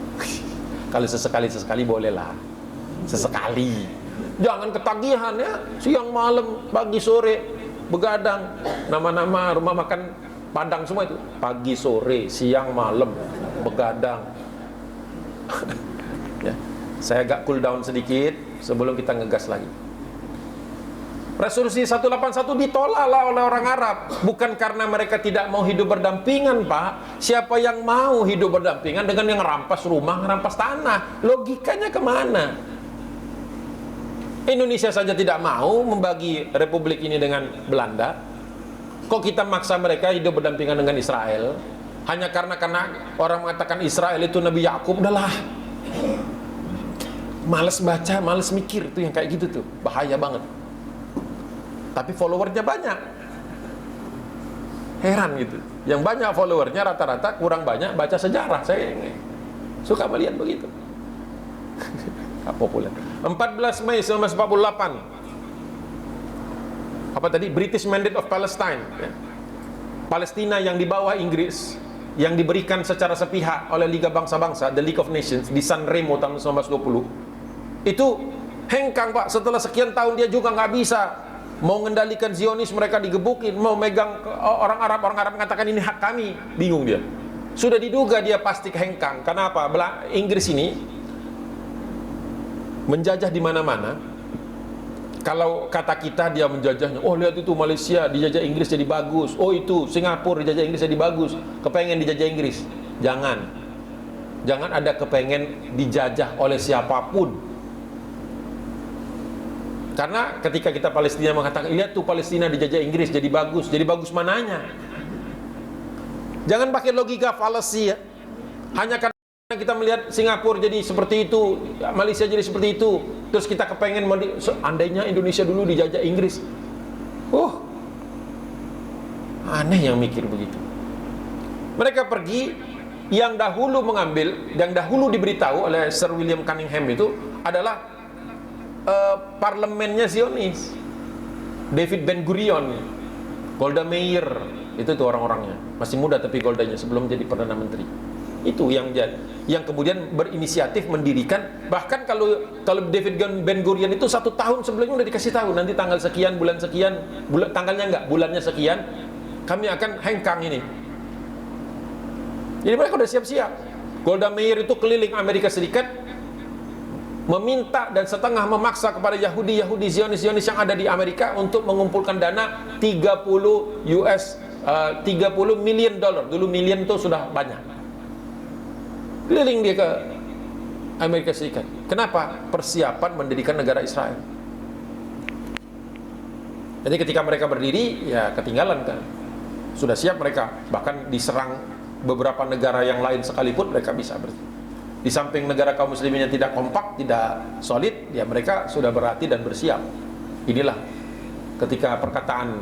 A: Kalau sesekali bolehlah. Sesekali. Jangan ketagihan ya. Siang malam, pagi sore, begadang. Nama-nama rumah makan Padang semua itu. Pagi sore, siang malam, begadang. Ya. Saya agak cool down sedikit sebelum kita ngegas lagi. Resolusi 181 ditolak oleh orang Arab. Bukan karena mereka tidak mau hidup berdampingan, Pak. Siapa yang mau hidup berdampingan dengan yang rampas rumah, rampas tanah? Logikanya kemana? Indonesia saja tidak mau membagi republik ini dengan Belanda. Kok kita maksa mereka hidup berdampingan dengan Israel? hanya karena orang mengatakan Israel itu Nabi Yakub, udahlah. Males baca, males mikir tuh yang kayak gitu tuh, bahaya banget. Tapi followernya banyak. Heran gitu. Yang banyak followernya rata-rata kurang banyak baca sejarah. Saya suka melihat begitu. Populer. 14 Mei 1948. Apa tadi? British Mandate of Palestine. Ya. Palestina yang di bawah Inggris, yang diberikan secara sepihak oleh Liga Bangsa-Bangsa, the League of Nations, di San Remo tahun 1920. Itu hengkang, Pak. Setelah sekian tahun dia juga nggak bisa. Mau mengendalikan Zionis, mereka digebukin. Mau megang orang Arab mengatakan ini hak kami. Bingung dia. Sudah diduga dia pasti hengkang. Kenapa? Inggris ini menjajah di mana-mana. Kalau kata kita dia menjajahnya, oh lihat itu Malaysia dijajah Inggris jadi bagus, oh itu Singapura dijajah Inggris jadi bagus, kepengen dijajah Inggris. Jangan ada kepengen dijajah oleh siapapun. Karena ketika kita Palestina mengatakan, lihat tuh Palestina dijajah Inggris jadi bagus mananya? Jangan pakai logika falasi ya. Hanya karena kita melihat Singapura jadi seperti itu, Malaysia jadi seperti itu, terus kita kepengen andainya Indonesia dulu dijajah Inggris. Aneh yang mikir begitu. Mereka pergi, yang dahulu mengambil, yang dahulu diberitahu oleh Sir William Cunningham itu adalah parlemennya Zionis, David Ben Gurion, Golda Meir, itu tuh orang-orangnya. Masih muda tapi Goldanya sebelum jadi Perdana Menteri. Itu yang kemudian berinisiatif mendirikan. Bahkan kalau David Ben Gurion itu 1 tahun sebelumnya udah dikasih tahu, nanti tanggal sekian, bulan sekian, tanggalnya enggak, bulannya sekian, kami akan hengkang ini. Jadi mereka udah siap-siap. Golda Meir itu keliling Amerika Serikat, meminta dan setengah memaksa kepada Yahudi Zionis yang ada di Amerika untuk mengumpulkan dana 30 million dollar. Dulu million itu sudah banyak. Keliling dia ke Amerika Serikat. Kenapa? Persiapan mendirikan negara Israel. Jadi ketika mereka berdiri, ya ketinggalan kan. Sudah siap mereka. Bahkan diserang beberapa negara yang lain sekalipun mereka bisa berdiri. Di samping negara kaum muslimin yang tidak kompak, tidak solid, ya mereka sudah berhati dan bersiap. Inilah ketika perkataan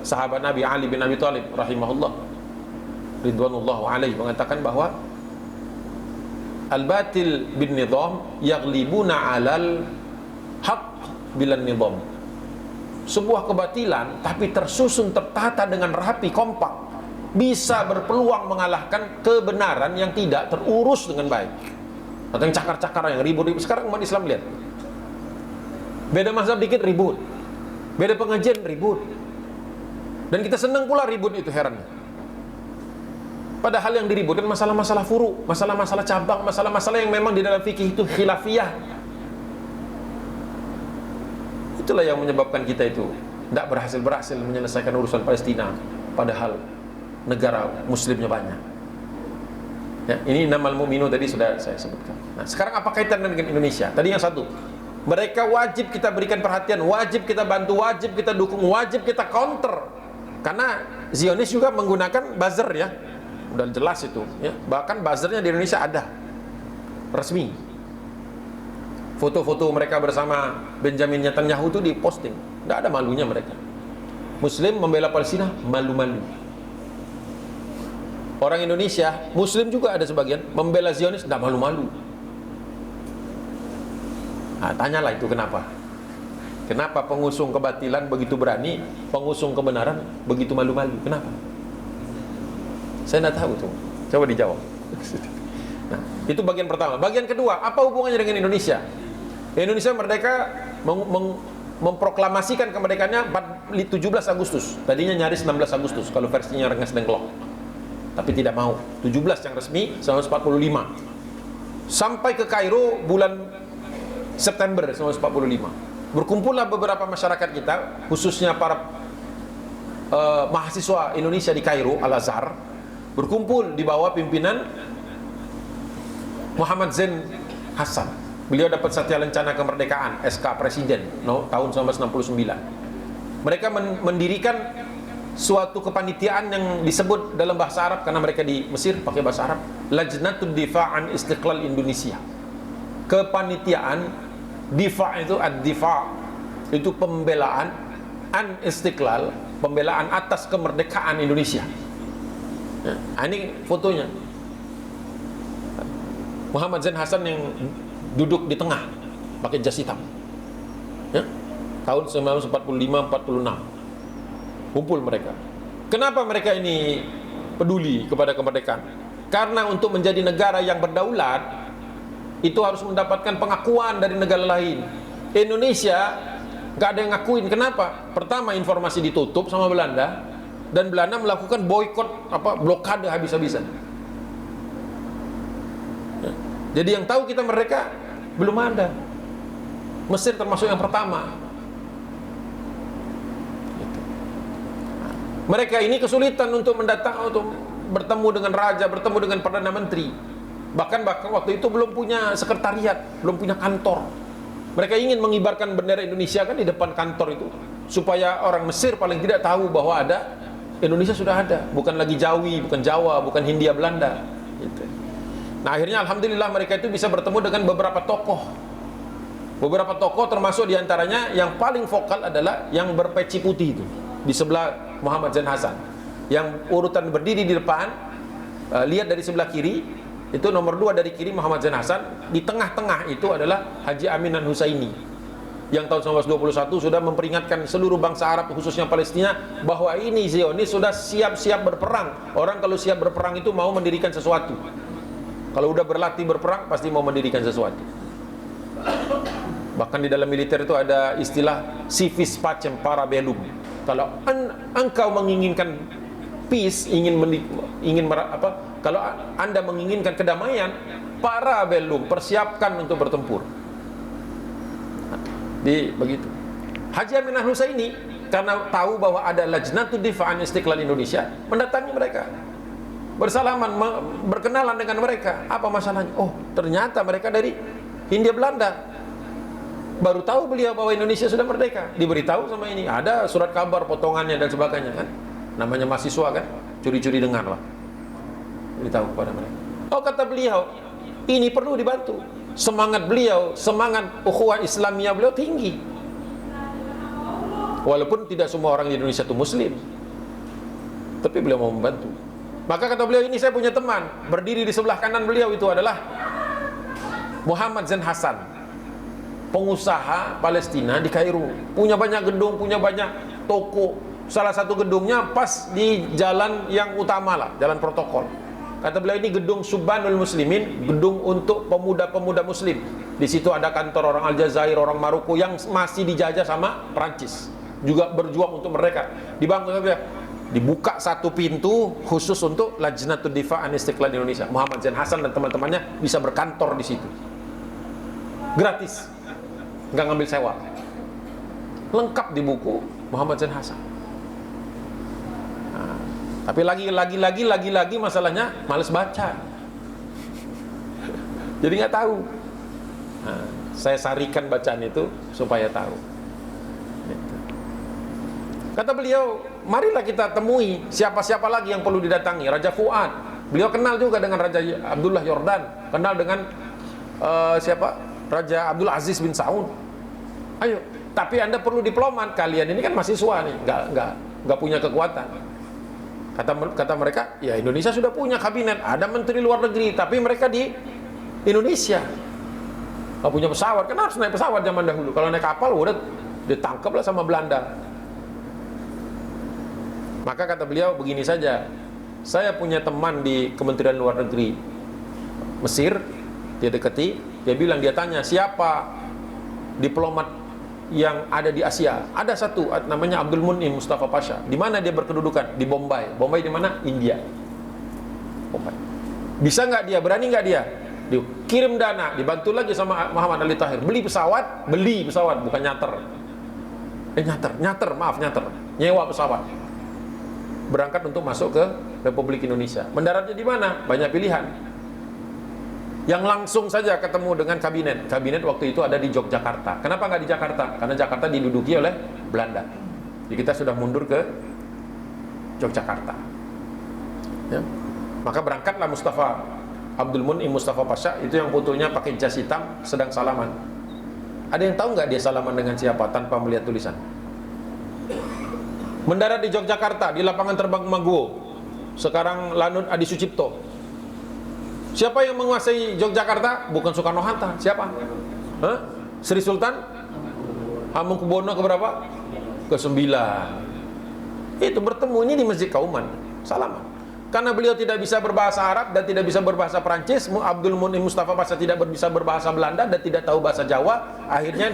A: sahabat Nabi Ali bin Abi Thalib rahimahullah ridwanullahu alaihi mengatakan bahwa al-batil bin nizam yaglibuna alal haq bilan nizam. Sebuah kebatilan tapi tersusun tertata dengan rapi kompak bisa berpeluang mengalahkan kebenaran yang tidak terurus dengan baik, atau yang cakar-cakar, yang ribut-ribut. Sekarang umat Islam lihat, beda mazhab dikit ribut, beda pengajian ribut, dan kita senang pula ribut itu, herannya. Padahal yang diributkan masalah-masalah furu, masalah-masalah cabang, masalah-masalah yang memang di dalam fikih itu khilafiyah. Itulah yang menyebabkan kita itu tidak berhasil menyelesaikan urusan Palestina, padahal negara muslimnya banyak. Ya, ini namal mu'minu tadi sudah saya sebutkan. Nah, sekarang apa kaitannya dengan Indonesia? Tadi yang satu, mereka wajib kita berikan perhatian, wajib kita bantu, wajib kita dukung, wajib kita counter. Karena Zionis juga menggunakan buzzer ya. Udah jelas itu ya. Bahkan buzzernya di Indonesia ada resmi. Foto-foto mereka bersama Benjamin Netanyahu itu diposting. Tidak ada malunya mereka. Muslim membela Palestina malu-malu. Orang Indonesia, Muslim juga ada sebagian, membela Zionis tidak malu-malu. Nah, tanyalah itu kenapa? Kenapa pengusung kebatilan begitu berani, pengusung kebenaran begitu malu-malu? Kenapa? Saya tidak tahu tuh. Coba dijawab. Nah, itu bagian pertama. Bagian kedua, apa hubungannya dengan Indonesia? Indonesia merdeka memproklamasikan kemerdekaannya 17 Agustus. Tadinya nyaris 16 Agustus kalau versinya Rengas Dengklok. Tapi tidak mau. 17 yang resmi 1945. Sampai ke Kairo bulan September 1945. Berkumpullah beberapa masyarakat kita, khususnya para mahasiswa Indonesia di Kairo, Al-Azhar, berkumpul di bawah pimpinan Muhammad Zain Hassan. Beliau dapat Satya Lencana Kemerdekaan, SK Presiden tahun 1969. Mereka mendirikan suatu kepanitiaan yang disebut dalam bahasa Arab, karena mereka di Mesir pakai bahasa Arab, Lajnatud Difa'an Istiqlal Indonesia. Kepanitiaan difa' itu ad-difa' itu pembelaan, an istiqlal pembelaan atas kemerdekaan Indonesia. Nah, ini fotonya Muhammad Zain Hasan yang duduk di tengah pakai jas hitam, ya, tahun 1945-46 kumpul mereka. Kenapa mereka ini peduli kepada kemerdekaan? Karena untuk menjadi negara yang berdaulat itu harus mendapatkan pengakuan dari negara lain. Indonesia gak ada yang ngakuin. Kenapa? Pertama, informasi ditutup sama Belanda, dan Belanda melakukan boykot, blokade habis-habisan. Jadi yang tahu kita merdeka belum ada. Mesir termasuk yang pertama. Mereka ini kesulitan untuk bertemu dengan raja, bertemu dengan perdana menteri. Bahkan waktu itu belum punya sekretariat, belum punya kantor. Mereka ingin mengibarkan bendera Indonesia kan di depan kantor itu, supaya orang Mesir paling tidak tahu bahwa ada Indonesia sudah ada, bukan lagi Jawi, bukan Jawa, bukan Hindia Belanda. Gitu. Nah, akhirnya alhamdulillah mereka itu bisa bertemu dengan beberapa tokoh. Beberapa tokoh termasuk diantaranya yang paling vokal adalah yang berpeci putih itu, di sebelah Muhammad Zain Hasan, yang urutan berdiri di depan. Lihat dari sebelah kiri, itu nomor 2 dari kiri Muhammad Zain Hasan. Di tengah-tengah itu adalah Haji Aminan Husaini, yang tahun 1921 sudah memperingatkan seluruh bangsa Arab, khususnya Palestina, bahwa ini Zionis sudah siap-siap berperang. Orang kalau siap berperang itu mau mendirikan sesuatu. Kalau udah berlatih berperang pasti mau mendirikan sesuatu. Bahkan di dalam militer itu ada istilah civis pacem parabellum. Kalau engkau menginginkan peace, kalau Anda menginginkan kedamaian, parabellum, persiapkan untuk bertempur. Begitu. Haji Aminah Husaini karena tahu bahwa ada Lajnatud Difa'an Istiqlal Indonesia, mendatangi mereka, bersalaman, berkenalan dengan mereka. Apa masalahnya? Oh, ternyata mereka dari Hindia Belanda. Baru tahu beliau bahwa Indonesia sudah merdeka. Diberitahu sama ini, ada surat kabar potongannya dan sebagainya kan. Namanya mahasiswa kan, curi-curi dengar lah. Beritahu kepada mereka. Oh, kata beliau, ini perlu dibantu. Semangat beliau, semangat ukhuwah Islamiyah beliau tinggi. Walaupun tidak semua orang di Indonesia itu muslim, tapi beliau mau membantu. Maka kata beliau, ini saya punya teman, berdiri di sebelah kanan beliau itu adalah Muhammad Zain Hasan, pengusaha Palestina di Kairo, punya banyak gedung, punya banyak toko. Salah satu gedungnya pas di jalan yang utama lah, jalan protokol. Kata beliau, ini gedung Subhanul Muslimin, gedung untuk pemuda-pemuda muslim. Di situ ada kantor orang Aljazair, orang Maroko yang masih dijajah sama Perancis, juga berjuang untuk mereka. Dibuka satu pintu khusus untuk Lajnatud Difa'an Istiqlal Indonesia. Muhammad Zain Hasan dan teman-temannya bisa berkantor di situ, gratis, nggak ngambil sewa, lengkap di buku Muhammad Zain Hasan. Nah, tapi lagi masalahnya males baca, jadi nggak tahu. Nah, saya sarikan bacaan itu supaya tahu. Kata beliau, marilah kita temui siapa-siapa lagi yang perlu didatangi. Raja Fuad, beliau kenal juga dengan Raja Abdullah Yordan, kenal dengan siapa? Raja Abdul Aziz bin Saud. Ayo, tapi Anda perlu diplomat. Kalian ini kan mahasiswa nih, nggak punya kekuatan. Kata mereka, ya Indonesia sudah punya kabinet, ada menteri luar negeri, tapi mereka di Indonesia nggak punya pesawat. Kan harus naik pesawat zaman dahulu. Kalau naik kapal udah ditangkap lah sama Belanda. Maka kata beliau, begini saja, saya punya teman di Kementerian Luar Negeri Mesir, dia dekati. Dia bilang, dia tanya, siapa diplomat yang ada di Asia? Ada satu, namanya Abdul Munim Mustafa Pasha. Di mana dia berkedudukan? Di Bombay. Bombay di mana? India. Bombay. Bisa nggak dia? Berani nggak dia? Kirim dana, dibantu lagi sama Muhammad Ali Tahir. Beli pesawat, bukan nyater. Nyater. Nyewa pesawat. Berangkat untuk masuk ke Republik Indonesia. Mendaratnya di mana? Banyak pilihan. Yang langsung saja ketemu dengan kabinet. Kabinet waktu itu ada di Yogyakarta. Kenapa nggak di Jakarta? Karena Jakarta diduduki oleh Belanda. Jadi kita sudah mundur ke Yogyakarta. Ya. Maka berangkatlah Mustafa Abdul Munim Mustafa Pasha, itu yang fotonya pakai jas hitam sedang salaman. Ada yang tahu nggak dia salaman dengan siapa tanpa melihat tulisan? Mendarat di Yogyakarta di lapangan terbang Maguwo, sekarang Lanut Adi Sucipto. Siapa yang menguasai Yogyakarta? Bukan Soekarno Hatta. Siapa? Hah? Sri Sultan Hamengkubuwono keberapa? Ke-9. Itu bertemunya di Masjid Kauman, salaman. Karena beliau tidak bisa berbahasa Arab dan tidak bisa berbahasa Prancis, Abdul Munim Mustafa Pasha tidak bisa berbahasa Belanda dan tidak tahu bahasa Jawa, akhirnya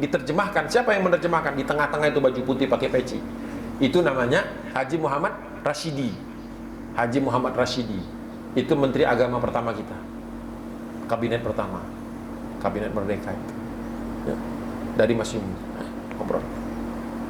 A: diterjemahkan. Siapa yang menerjemahkan? Di tengah-tengah itu baju putih pakai peci. Itu namanya Haji Muhammad Rashidi. Haji Muhammad Rashidi. Itu Menteri Agama pertama kita. Kabinet pertama. Kabinet Merdeka itu. Ya. Dari Mas Yumi. Ngobrol.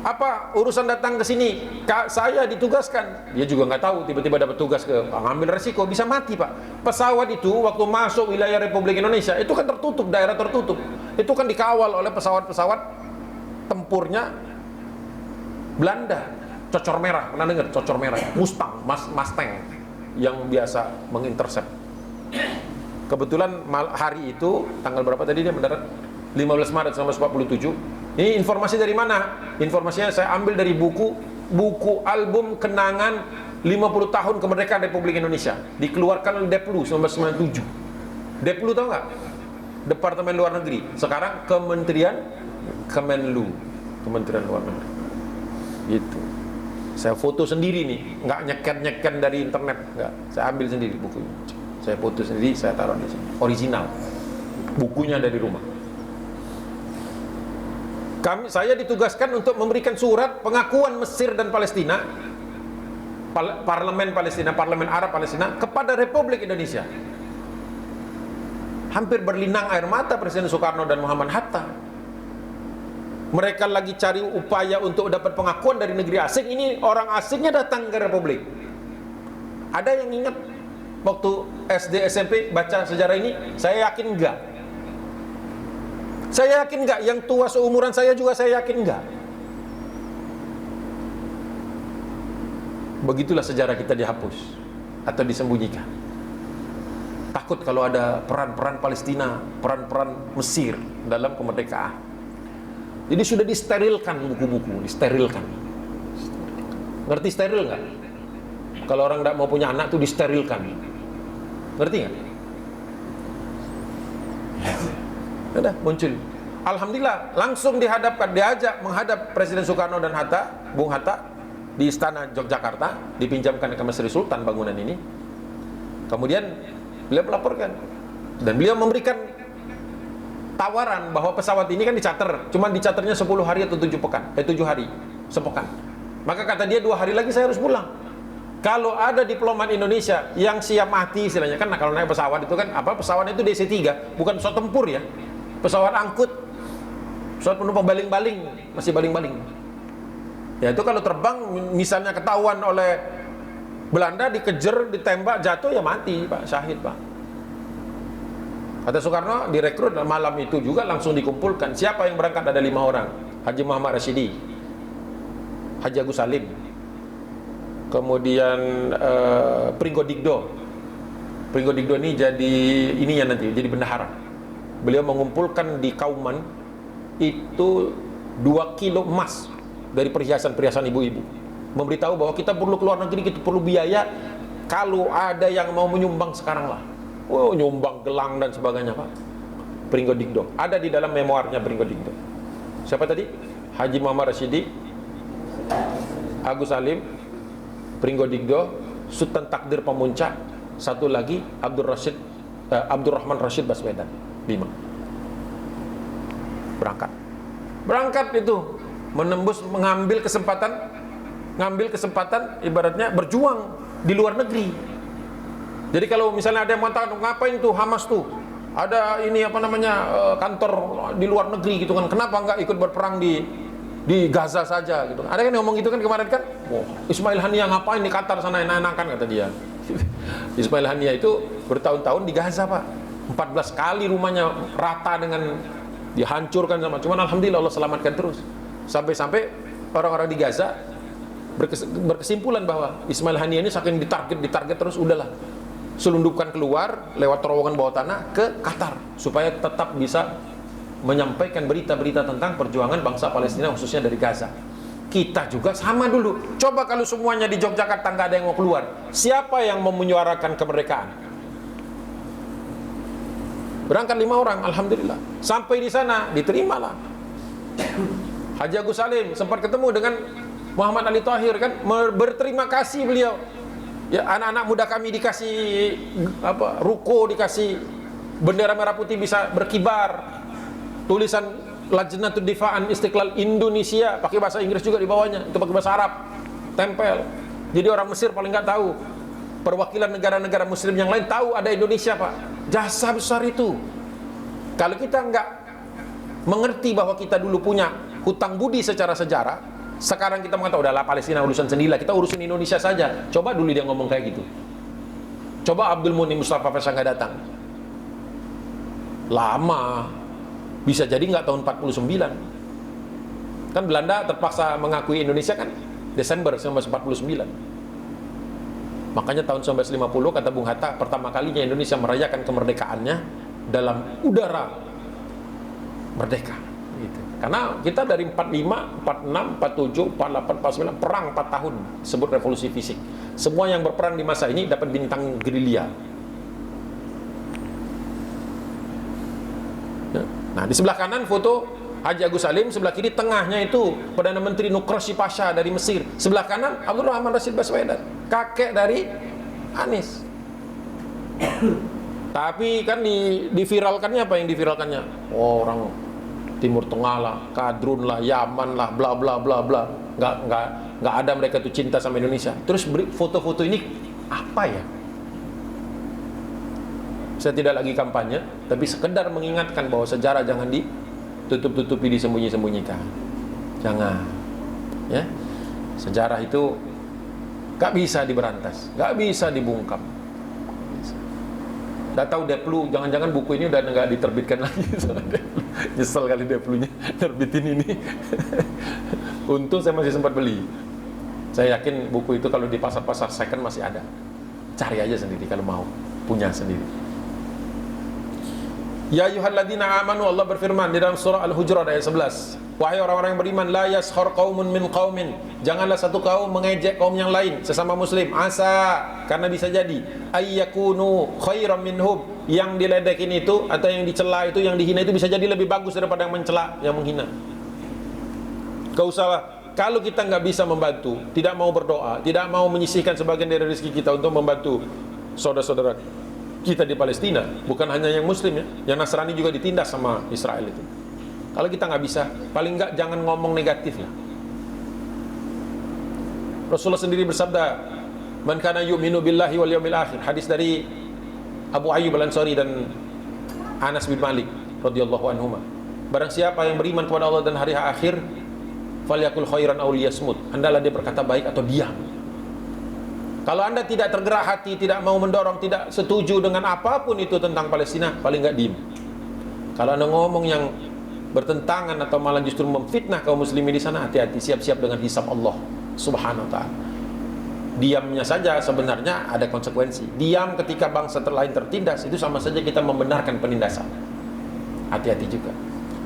A: Apa urusan datang ke sini? Saya ditugaskan. Dia juga nggak tahu, tiba-tiba dapat tugas ke ngambil resiko, bisa mati Pak. Pesawat itu waktu masuk wilayah Republik Indonesia itu kan tertutup, daerah tertutup. Itu kan dikawal oleh pesawat-pesawat tempurnya Belanda. Cocor merah, pernah dengar cocor merah? Mustang yang biasa mengintercept. Kebetulan hari itu tanggal berapa tadi dia mendarat? 15 Maret 1947. Ini informasi dari mana? Informasinya saya ambil dari buku album kenangan 50 tahun kemerdekaan Republik Indonesia, dikeluarkan oleh Deplu 1997. Deplu tahu nggak? Departemen Luar Negeri. Sekarang Kemenlu, Kementerian Luar Negeri. Gitu. Saya foto sendiri nih, nggak nyeken dari internet, nggak. Saya ambil sendiri bukunya. Saya foto sendiri, saya taruh di sini. Original. Bukunya dari rumah. Saya ditugaskan untuk memberikan surat pengakuan Mesir dan Palestina, Parlemen Palestina, Parlemen Arab Palestina kepada Republik Indonesia. Hampir berlinang air mata Presiden Soekarno dan Muhammad Hatta. Mereka lagi cari upaya untuk dapat pengakuan dari negeri asing. Ini orang asingnya datang ke Republik. Ada yang ingat waktu SD SMP baca sejarah ini? Saya yakin enggak. Saya yakin enggak, yang tua seumuran saya juga saya yakin enggak. Begitulah sejarah kita dihapus atau disembunyikan. Takut kalau ada peran-peran Palestina, peran-peran Mesir dalam kemerdekaan. Jadi sudah disterilkan buku-buku, disterilkan. Ngerti steril enggak? Kalau orang enggak mau punya anak tuh disterilkan. Ngerti enggak? Udah muncul. Alhamdulillah langsung diajak menghadap Presiden Soekarno dan Bung Hatta di Istana Yogyakarta, dipinjamkan ke Sri Sultan bangunan ini. Kemudian beliau melaporkan dan beliau memberikan tawaran bahwa pesawat ini kan dicater, cuman dicaternya 10 hari atau 7 hari sepekan. Maka kata dia 2 hari lagi saya harus pulang. Kalau ada diplomat Indonesia yang siap mati istilahnya kan, nah kalau naik pesawat itu kan pesawat itu DC-3, bukan pesawat tempur ya. Pesawat angkut, pesawat penumpang baling-baling, masih baling-baling. Ya itu kalau terbang misalnya ketahuan oleh Belanda, dikejar, ditembak, jatuh ya mati Pak, syahid Pak. Kata Soekarno direkrut malam itu juga langsung dikumpulkan. Siapa yang berangkat? Ada 5 orang. Haji Muhammad Rashidi, Haji Agus Salim, kemudian Pringgo Digdo. Pringgo Digdo ini jadi nanti jadi bendahara. Beliau mengumpulkan di Kauman itu 2 kilo emas dari perhiasan-perhiasan ibu-ibu. Memberitahu bahwa kita perlu keluar negeri, kita perlu biaya. Kalau ada yang mau menyumbang sekarang lah. Oh, nyumbang gelang dan sebagainya Pak. Pringgo Digdo. Ada di dalam memoarnya Pringgo Digdo. Siapa tadi? Haji Muhammad Rashidi, Agus Salim, Pringgo Digdo, Sultan Takdir Pamuncak, satu lagi Abdurrahman Rashid Baswedan. 5 berangkat itu mengambil kesempatan ibaratnya berjuang di luar negeri. Jadi kalau misalnya ada yang mengatakan ngapain tuh Hamas tuh ada ini kantor di luar negeri gitu kan, kenapa nggak ikut berperang di Gaza saja gitu. Ada kan yang ngomong gitu kan kemarin kan, Ismail Haniyah ngapain di Qatar sana enak-enakan kata dia. Ismail Haniyah itu bertahun-tahun di Gaza Pak, 14 kali rumahnya rata dengan dihancurkan cuman alhamdulillah Allah selamatkan terus. Sampai-sampai orang-orang di Gaza berkesimpulan bahwa Ismail Haniyeh ini saking ditarget terus, udahlah selundupkan keluar lewat terowongan bawah tanah ke Qatar supaya tetap bisa menyampaikan berita-berita tentang perjuangan bangsa Palestina, khususnya dari Gaza. Kita juga sama dulu. Coba kalau semuanya di Yogyakarta nggak ada yang mau keluar, siapa yang mau menyuarakan kemerdekaan? Berangkat 5 orang, alhamdulillah. Sampai di sana diterimalah. Haji Agus Salim sempat ketemu dengan Muhammad Ali Tahir, kan, berterima kasih beliau. Ya, anak-anak muda kami dikasih ruko, dikasih bendera merah putih bisa berkibar. Tulisan Lajnatud Difa'an Istiqlal Indonesia pakai bahasa Inggris juga di bawahnya, itu pakai bahasa Arab, tempel. Jadi orang Mesir paling nggak tahu, perwakilan negara-negara Muslim yang lain tahu ada Indonesia, Pak. Jasa besar itu. Kalau kita nggak mengerti bahwa kita dulu punya hutang budi secara sejarah, sekarang kita mengatakan udahlah Palestina urusan sendirilah, kita urusin Indonesia saja. Coba dulu dia ngomong kayak gitu. Coba Abdul Munim Mustafa Pasha nggak datang. Lama. Bisa jadi nggak tahun 49. Kan Belanda terpaksa mengakui Indonesia kan Desember 1949. Makanya tahun 1950 kata Bung Hatta, pertama kalinya Indonesia merayakan kemerdekaannya dalam udara merdeka. Gitu. Karena kita dari 45, 46, 47, 48, 49 perang 4 tahun, disebut revolusi fisik. Semua yang berperang di masa ini dapat bintang gerilya. Nah, di sebelah kanan foto Haji Agus Salim, sebelah kiri tengahnya itu Perdana Menteri Nukroshi Pasha dari Mesir. Sebelah kanan Abdul Rahman Rashid Baswedan, kakek dari Anies. Tapi kan diviralkannya apa yang diviralkannya? Oh, orang Timur Tengah lah, Kadrun lah, Yaman lah, bla bla bla bla. Nggak ada mereka tuh cinta sama Indonesia. Terus foto-foto ini apa ya? Saya tidak lagi kampanye, tapi sekedar mengingatkan bahwa sejarah jangan ditutup-tutupi, disembunyi-sembunyikan. Jangan. Ya. Sejarah itu gak bisa diberantas, gak bisa dibungkam. Udah tahu Deplu, jangan-jangan buku ini udah nggak diterbitkan lagi. Nyesel kali Deplunya terbitin ini. Untung saya masih sempat beli. Saya yakin buku itu kalau di pasar-pasar second masih ada. Cari aja sendiri kalau mau, punya sendiri. Ya ayyuhalladzina amanu, Allah berfirman di dalam surah Al-Hujurat ayat 11. Wahai orang-orang yang beriman, la yaskhar qaumun min qaumin. Janganlah satu kaum mengejek kaum yang lain, sesama muslim. Asa, karena bisa jadi ayyakunu khairam minhum. Yang diledekin itu atau yang dicela itu, yang dihina itu bisa jadi lebih bagus daripada yang mencela, yang menghina. Kau salah. Kalau kita nggak bisa membantu, tidak mau berdoa, tidak mau menyisihkan sebagian dari rezeki kita untuk membantu saudara-saudara kita di Palestina, bukan hanya yang Muslim ya, yang Nasrani juga ditindas sama Israel itu. Kalau kita nggak bisa, paling nggak jangan ngomong negatif lah. Rasulullah sendiri bersabda, "Man kana yu'minu billahi wal yawmil akhir." Hadis dari Abu Ayyub Al-Ansari dan Anas bin Malik radhiyallahu anhuma. Barang siapa yang beriman kepada Allah dan hari akhir, falyakul khairan aw liyasmut. Hendaklah dia berkata baik atau diam. Kalau Anda tidak tergerak hati, tidak mau mendorong, tidak setuju dengan apapun itu tentang Palestina, paling nggak diem. Kalau Anda ngomong yang bertentangan atau malah justru memfitnah kaum muslimin di sana, hati-hati, siap-siap dengan hisab Allah Subhanahu wa ta'ala. Diamnya saja sebenarnya ada konsekuensi. Diam ketika bangsa lain tertindas, itu sama saja kita membenarkan penindasan. Hati-hati juga.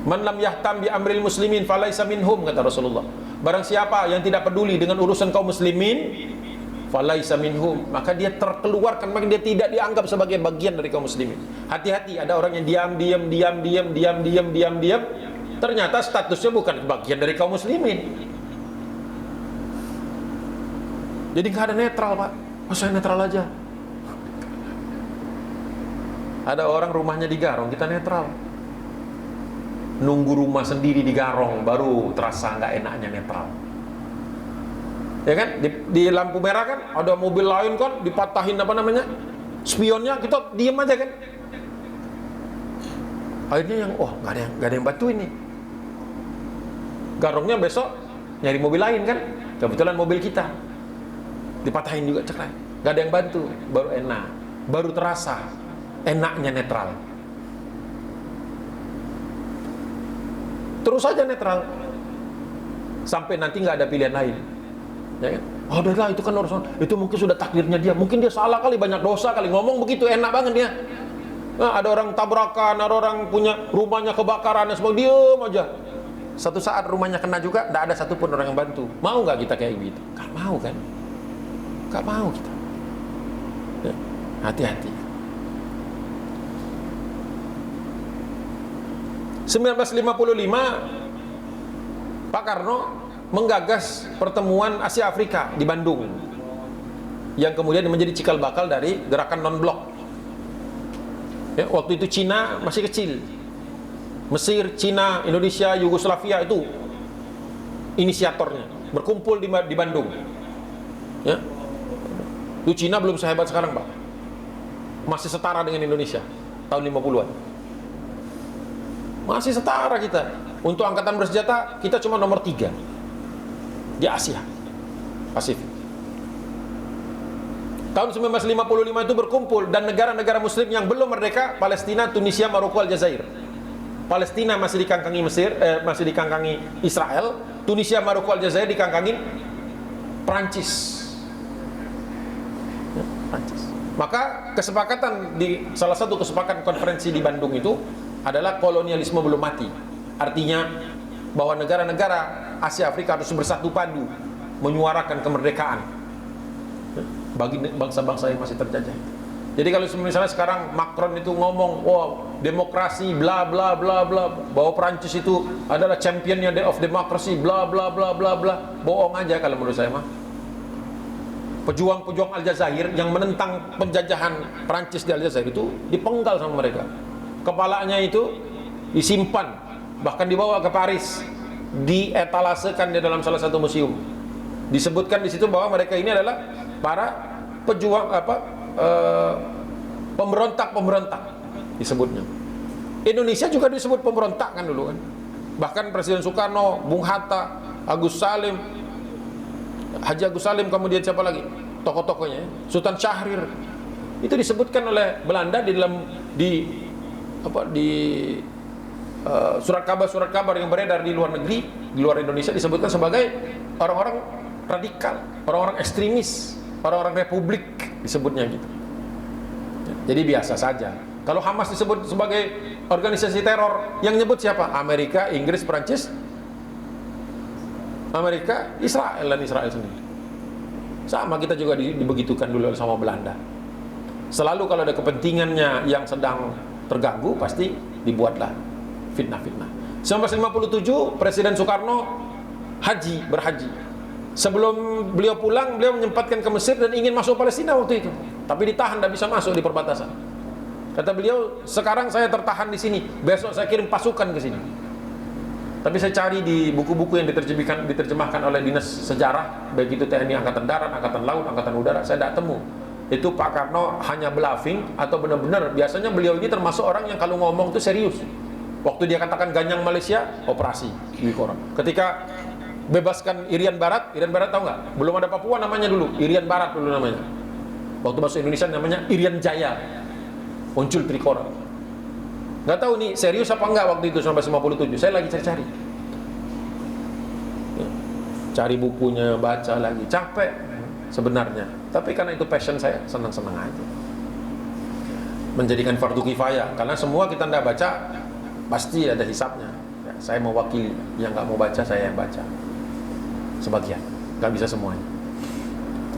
A: Man lam yahtam bi amril muslimin falaisa minhum, kata Rasulullah. Barang siapa yang tidak peduli dengan urusan kaum muslimin, falaisa minhum, maka dia terkeluarkan, maka dia tidak dianggap sebagai bagian dari kaum muslimin. Hati-hati, ada orang yang diam, ternyata statusnya bukan bagian dari kaum muslimin. Jadi nggak ada netral, Pak. Oh, saya netral aja. Ada orang rumahnya di Garong, kita netral. Nunggu rumah sendiri di Garong baru terasa nggak enaknya netral. Ya kan, di lampu merah kan ada mobil lain kan dipatahin apa namanya spionnya, kita diem aja kan. Akhirnya yang nggak ada yang bantu ini. Garongnya besok nyari mobil lain kan, kebetulan mobil kita dipatahin juga ceklek, nggak ada yang bantu, baru enak, baru terasa enaknya netral. Terus aja netral sampai nanti nggak ada pilihan lain. Ya kan? Oh, udahlah itu kan urusan, itu mungkin sudah takdirnya dia, mungkin dia salah kali, banyak dosa kali, ngomong begitu enak banget dia. Nah, ada orang tabrakan, ada orang punya rumahnya kebakaran, dan sebagainya, diem aja. Satu saat rumahnya kena juga, tidak ada satupun orang yang bantu. Mau nggak kita kayak gitu? Nggak mau kan? Nggak mau kita. Ya, hati-hati. 1955 Pak Karno menggagas pertemuan Asia Afrika di Bandung, yang kemudian menjadi cikal bakal dari gerakan non-blok. Ya, waktu itu Cina masih kecil. Mesir, Cina, Indonesia, Yugoslavia itu inisiatornya, berkumpul di Bandung. Ya. Itu Cina belum sehebat sekarang, Pak. Masih setara dengan Indonesia tahun 50-an. Masih setara kita. Untuk angkatan bersenjata kita cuma nomor 3 di Asia Pasifik. Tahun 1955 itu berkumpul, dan negara-negara muslim yang belum merdeka, Palestina, Tunisia, Maroko, Aljazair. Palestina masih dikangkangi Mesir, masih dikangkangi Israel. Tunisia, Maroko, Aljazair dikangkangi Prancis. Ya, Prancis. Maka kesepakatan di salah satu kesepakatan konferensi di Bandung itu adalah kolonialisme belum mati. Artinya bahwa negara-negara Asia Afrika harus bersatu padu menyuarakan kemerdekaan bagi bangsa-bangsa yang masih terjajah. Jadi kalau misalnya sekarang Macron itu ngomong, wow, demokrasi, bla bla bla bla, bahwa Prancis itu adalah championnya of democracy, bla bla bla bla bla, bohong aja kalau menurut saya mah. Pejuang-pejuang Aljazair yang menentang penjajahan Prancis di Aljazair itu dipenggal sama mereka. Kepalanya itu disimpan, bahkan dibawa ke Paris, dietalasekan di dalam salah satu museum. Disebutkan di situ bahwa mereka ini adalah para pejuang pemberontak disebutnya. Indonesia juga disebut pemberontak kan dulu kan. Bahkan Presiden Soekarno, Bung Hatta, Agus Salim, Haji Agus Salim, kemudian siapa lagi tokoh-tokohnya, Sultan Syahrir, itu disebutkan oleh Belanda di dalam surat kabar yang beredar di luar negeri, di luar Indonesia, disebutkan sebagai orang-orang radikal, orang-orang ekstremis, orang-orang republik, disebutnya gitu. Jadi biasa saja. Kalau Hamas disebut sebagai organisasi teror, yang nyebut siapa? Amerika, Inggris, Perancis, Amerika, Israel, dan Israel sendiri. Sama, kita juga dibegitukan dulu sama Belanda. Selalu kalau ada kepentingannya yang sedang terganggu, pasti dibuatlah fitnah-fitnah. 1957 Presiden Soekarno berhaji. Sebelum beliau pulang, beliau menyempatkan ke Mesir dan ingin masuk Palestina waktu itu, tapi ditahan, tidak bisa masuk di perbatasan. Kata beliau, sekarang saya tertahan di sini, besok saya kirim pasukan ke sini. Tapi saya cari di buku-buku yang diterjemahkan oleh dinas sejarah, baik itu TNI Angkatan Darat, Angkatan Laut, Angkatan Udara, saya tidak temu. Itu Pak Karno hanya bluffing atau benar-benar. Biasanya beliau ini termasuk orang yang kalau ngomong itu serius. Waktu dia katakan Ganyang Malaysia, operasi di koran. Ketika bebaskan Irian Barat tahu nggak? Belum ada Papua namanya dulu, Irian Barat dulu namanya. Waktu masuk Indonesia namanya Irian Jaya, muncul Trikora. Nggak tahu nih serius apa enggak waktu itu 1957. Saya lagi cari-cari, cari bukunya, baca lagi, capek sebenarnya. Tapi karena itu passion saya, senang-senang aja. Menjadikan fardu kifayah, karena semua kita nggak baca pasti ada hisapnya. Ya, saya mewakili, yang nggak mau baca saya yang baca. Sebagian, nggak bisa semuanya.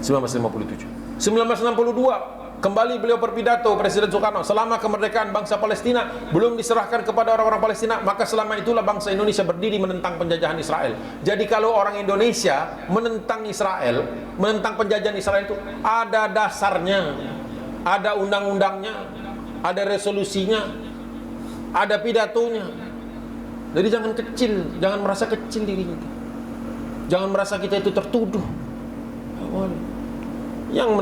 A: 1957. 1962 kembali beliau berpidato, Presiden Soekarno, selama kemerdekaan bangsa Palestina belum diserahkan kepada orang-orang Palestina, maka selama itulah bangsa Indonesia berdiri menentang penjajahan Israel. Jadi kalau orang Indonesia menentang Israel, menentang penjajahan Israel, itu ada dasarnya, ada undang-undangnya, ada resolusinya, ada pidatonya. Jadi jangan kecil, jangan merasa kecil dirinya. Jangan merasa kita itu tertuduh. Yang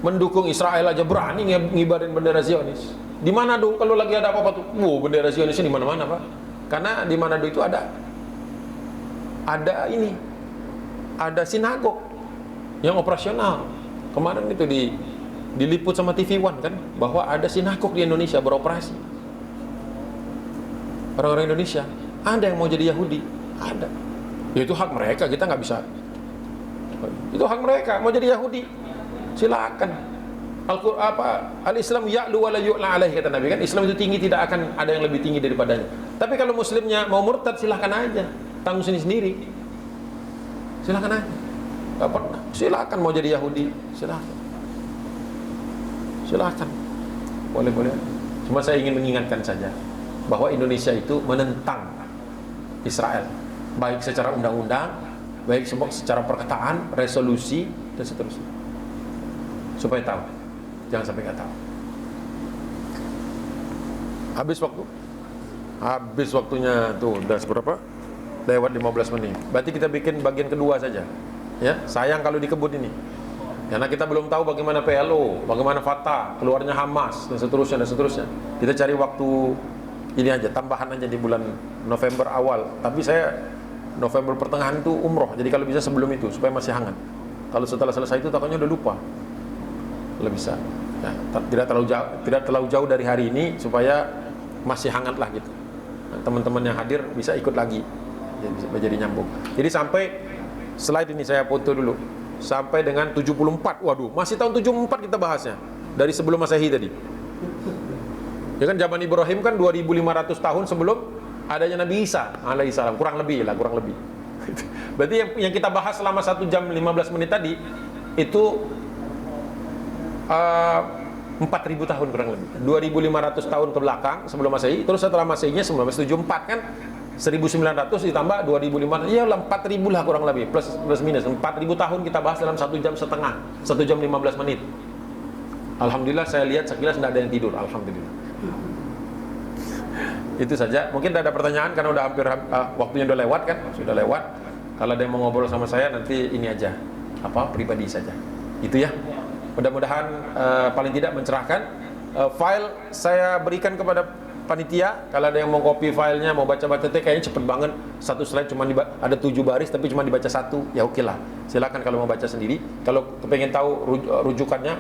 A: mendukung Israel aja berani ngibarin bendera Zionis. Di Manado kalau lagi ada apa-apa tuh, bendera Zionisnya di mana-mana, Pak. Karena di Manado itu ada sinagog yang operasional. Kemarin itu diliput sama TV One kan, bahwa ada sinagog di Indonesia beroperasi. Orang-orang Indonesia ada yang mau jadi Yahudi, ada. Ya itu hak mereka, kita nggak bisa. Itu hak mereka, mau jadi Yahudi silakan. Al-Islam ya'lu wa la yu'la alaih, kata Nabi kan. Islam itu tinggi, tidak akan ada yang lebih tinggi daripadanya. Tapi kalau muslimnya mau murtad, silahkan aja, tanggung sendiri. Silahkan aja. Silahkan mau jadi Yahudi, silahkan. Boleh. Cuma saya ingin mengingatkan saja bahwa Indonesia itu menentang Israel, baik secara undang-undang, baik secara perkataan, resolusi, dan seterusnya. Supaya tahu, jangan sampai nggak tahu. Habis waktunya tuh, udah seberapa? Lewat 15 menit. Berarti kita bikin bagian kedua saja. Ya, sayang kalau dikebut ini. Karena kita belum tahu bagaimana PLO, bagaimana Fatah, keluarnya Hamas, dan seterusnya. Kita cari waktu ini aja, tambahan aja di bulan November awal. Tapi saya November pertengahan itu umroh, jadi kalau bisa sebelum itu supaya masih hangat. Kalau setelah selesai itu takutnya udah lupa. Kalau bisa, ya, tidak terlalu jauh dari hari ini supaya masih hangat lah gitu. Nah, teman-teman yang hadir bisa ikut lagi, jadi nyambung. Jadi sampai slide ini saya foto dulu. Sampai dengan 74. Waduh, masih tahun 74 kita bahasnya. Dari sebelum Masehi tadi. Ya kan zaman Ibrahim kan 2500 tahun sebelum adanya Nabi Isa alaihissalam, kurang lebih. Berarti yang kita bahas selama 1 jam 15 menit tadi itu 4000 tahun kurang lebih. 2500 tahun ke belakang sebelum Masehi, terus setelah Masehinya 1974 kan 1900 ditambah 2500, ya 4000 lah kurang lebih, plus minus 4000 tahun kita bahas dalam 1 jam setengah, 1 jam 15 menit. Alhamdulillah saya lihat sekilas tidak ada yang tidur, alhamdulillah. Itu saja, mungkin tidak ada pertanyaan karena udah hampir waktunya udah lewat kan, sudah lewat. Kalau ada yang mau ngobrol sama saya nanti ini aja, pribadi saja. Itu ya. Mudah-mudahan paling tidak mencerahkan. File saya berikan kepada panitia, kalau ada yang mau copy filenya, mau baca-baca kayaknya cepet banget, satu slide cuma ada 7 baris tapi cuma dibaca 1, ya oke lah, silakan kalau mau baca sendiri. Kalau kepengen tahu rujukannya,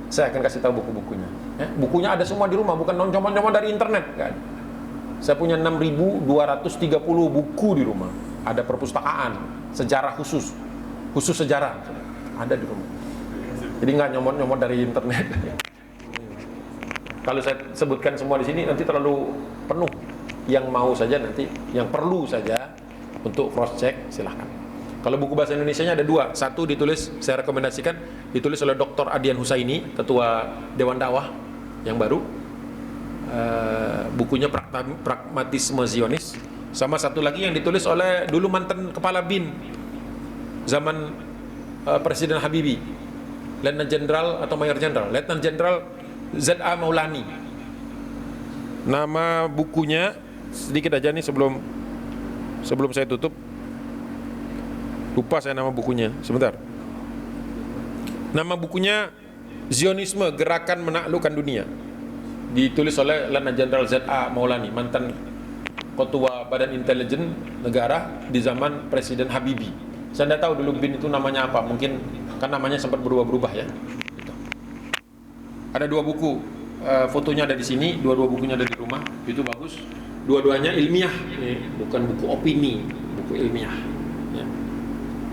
A: saya akan kasih tahu buku-bukunya ya. Bukunya ada semua di rumah, bukan comot-comot dari internet kan. Saya punya 6230 buku di rumah, ada perpustakaan sejarah khusus sejarah ada di rumah, jadi nggak nyomot-nyomot dari internet. Kalau saya sebutkan semua di sini nanti terlalu penuh. Yang mau saja nanti, yang perlu saja untuk cross check silahkan. Kalau buku bahasa Indonesianya ada 2. Satu ditulis, saya rekomendasikan, ditulis oleh Dr. Adian Husaini, Ketua Dewan Dakwah yang baru. Bukunya Pragmatisme Zionis. Sama satu lagi yang ditulis oleh dulu mantan Kepala BIN zaman Presiden Habibie, Letnan Jenderal atau Mayor Jenderal, Letnan Jenderal Z.A. Maulani. Nama bukunya sedikit aja nih sebelum saya tutup. Lupa saya nama bukunya. Sebentar. Nama bukunya Zionisme, Gerakan Menaklukkan Dunia. Ditulis oleh Letnan Jenderal Z.A. Maulani, mantan Ketua Badan Intelijen Negara di zaman Presiden Habibie. Saya tidak tahu dulu BIN itu namanya apa. Mungkin kan namanya sempat berubah-berubah ya. Ada 2 buku, fotonya ada di sini, 2 bukunya ada di rumah, itu bagus. Dua-duanya ilmiah, bukan buku opini, buku ilmiah. Ya.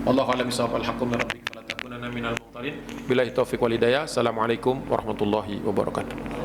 A: Wallahu a'lam bishawab. Al-haqqu min rabbika fala takunanna minal mumtarin. Billahi taufiq wal hidayah. Assalamualaikum warahmatullahi wabarakatuh.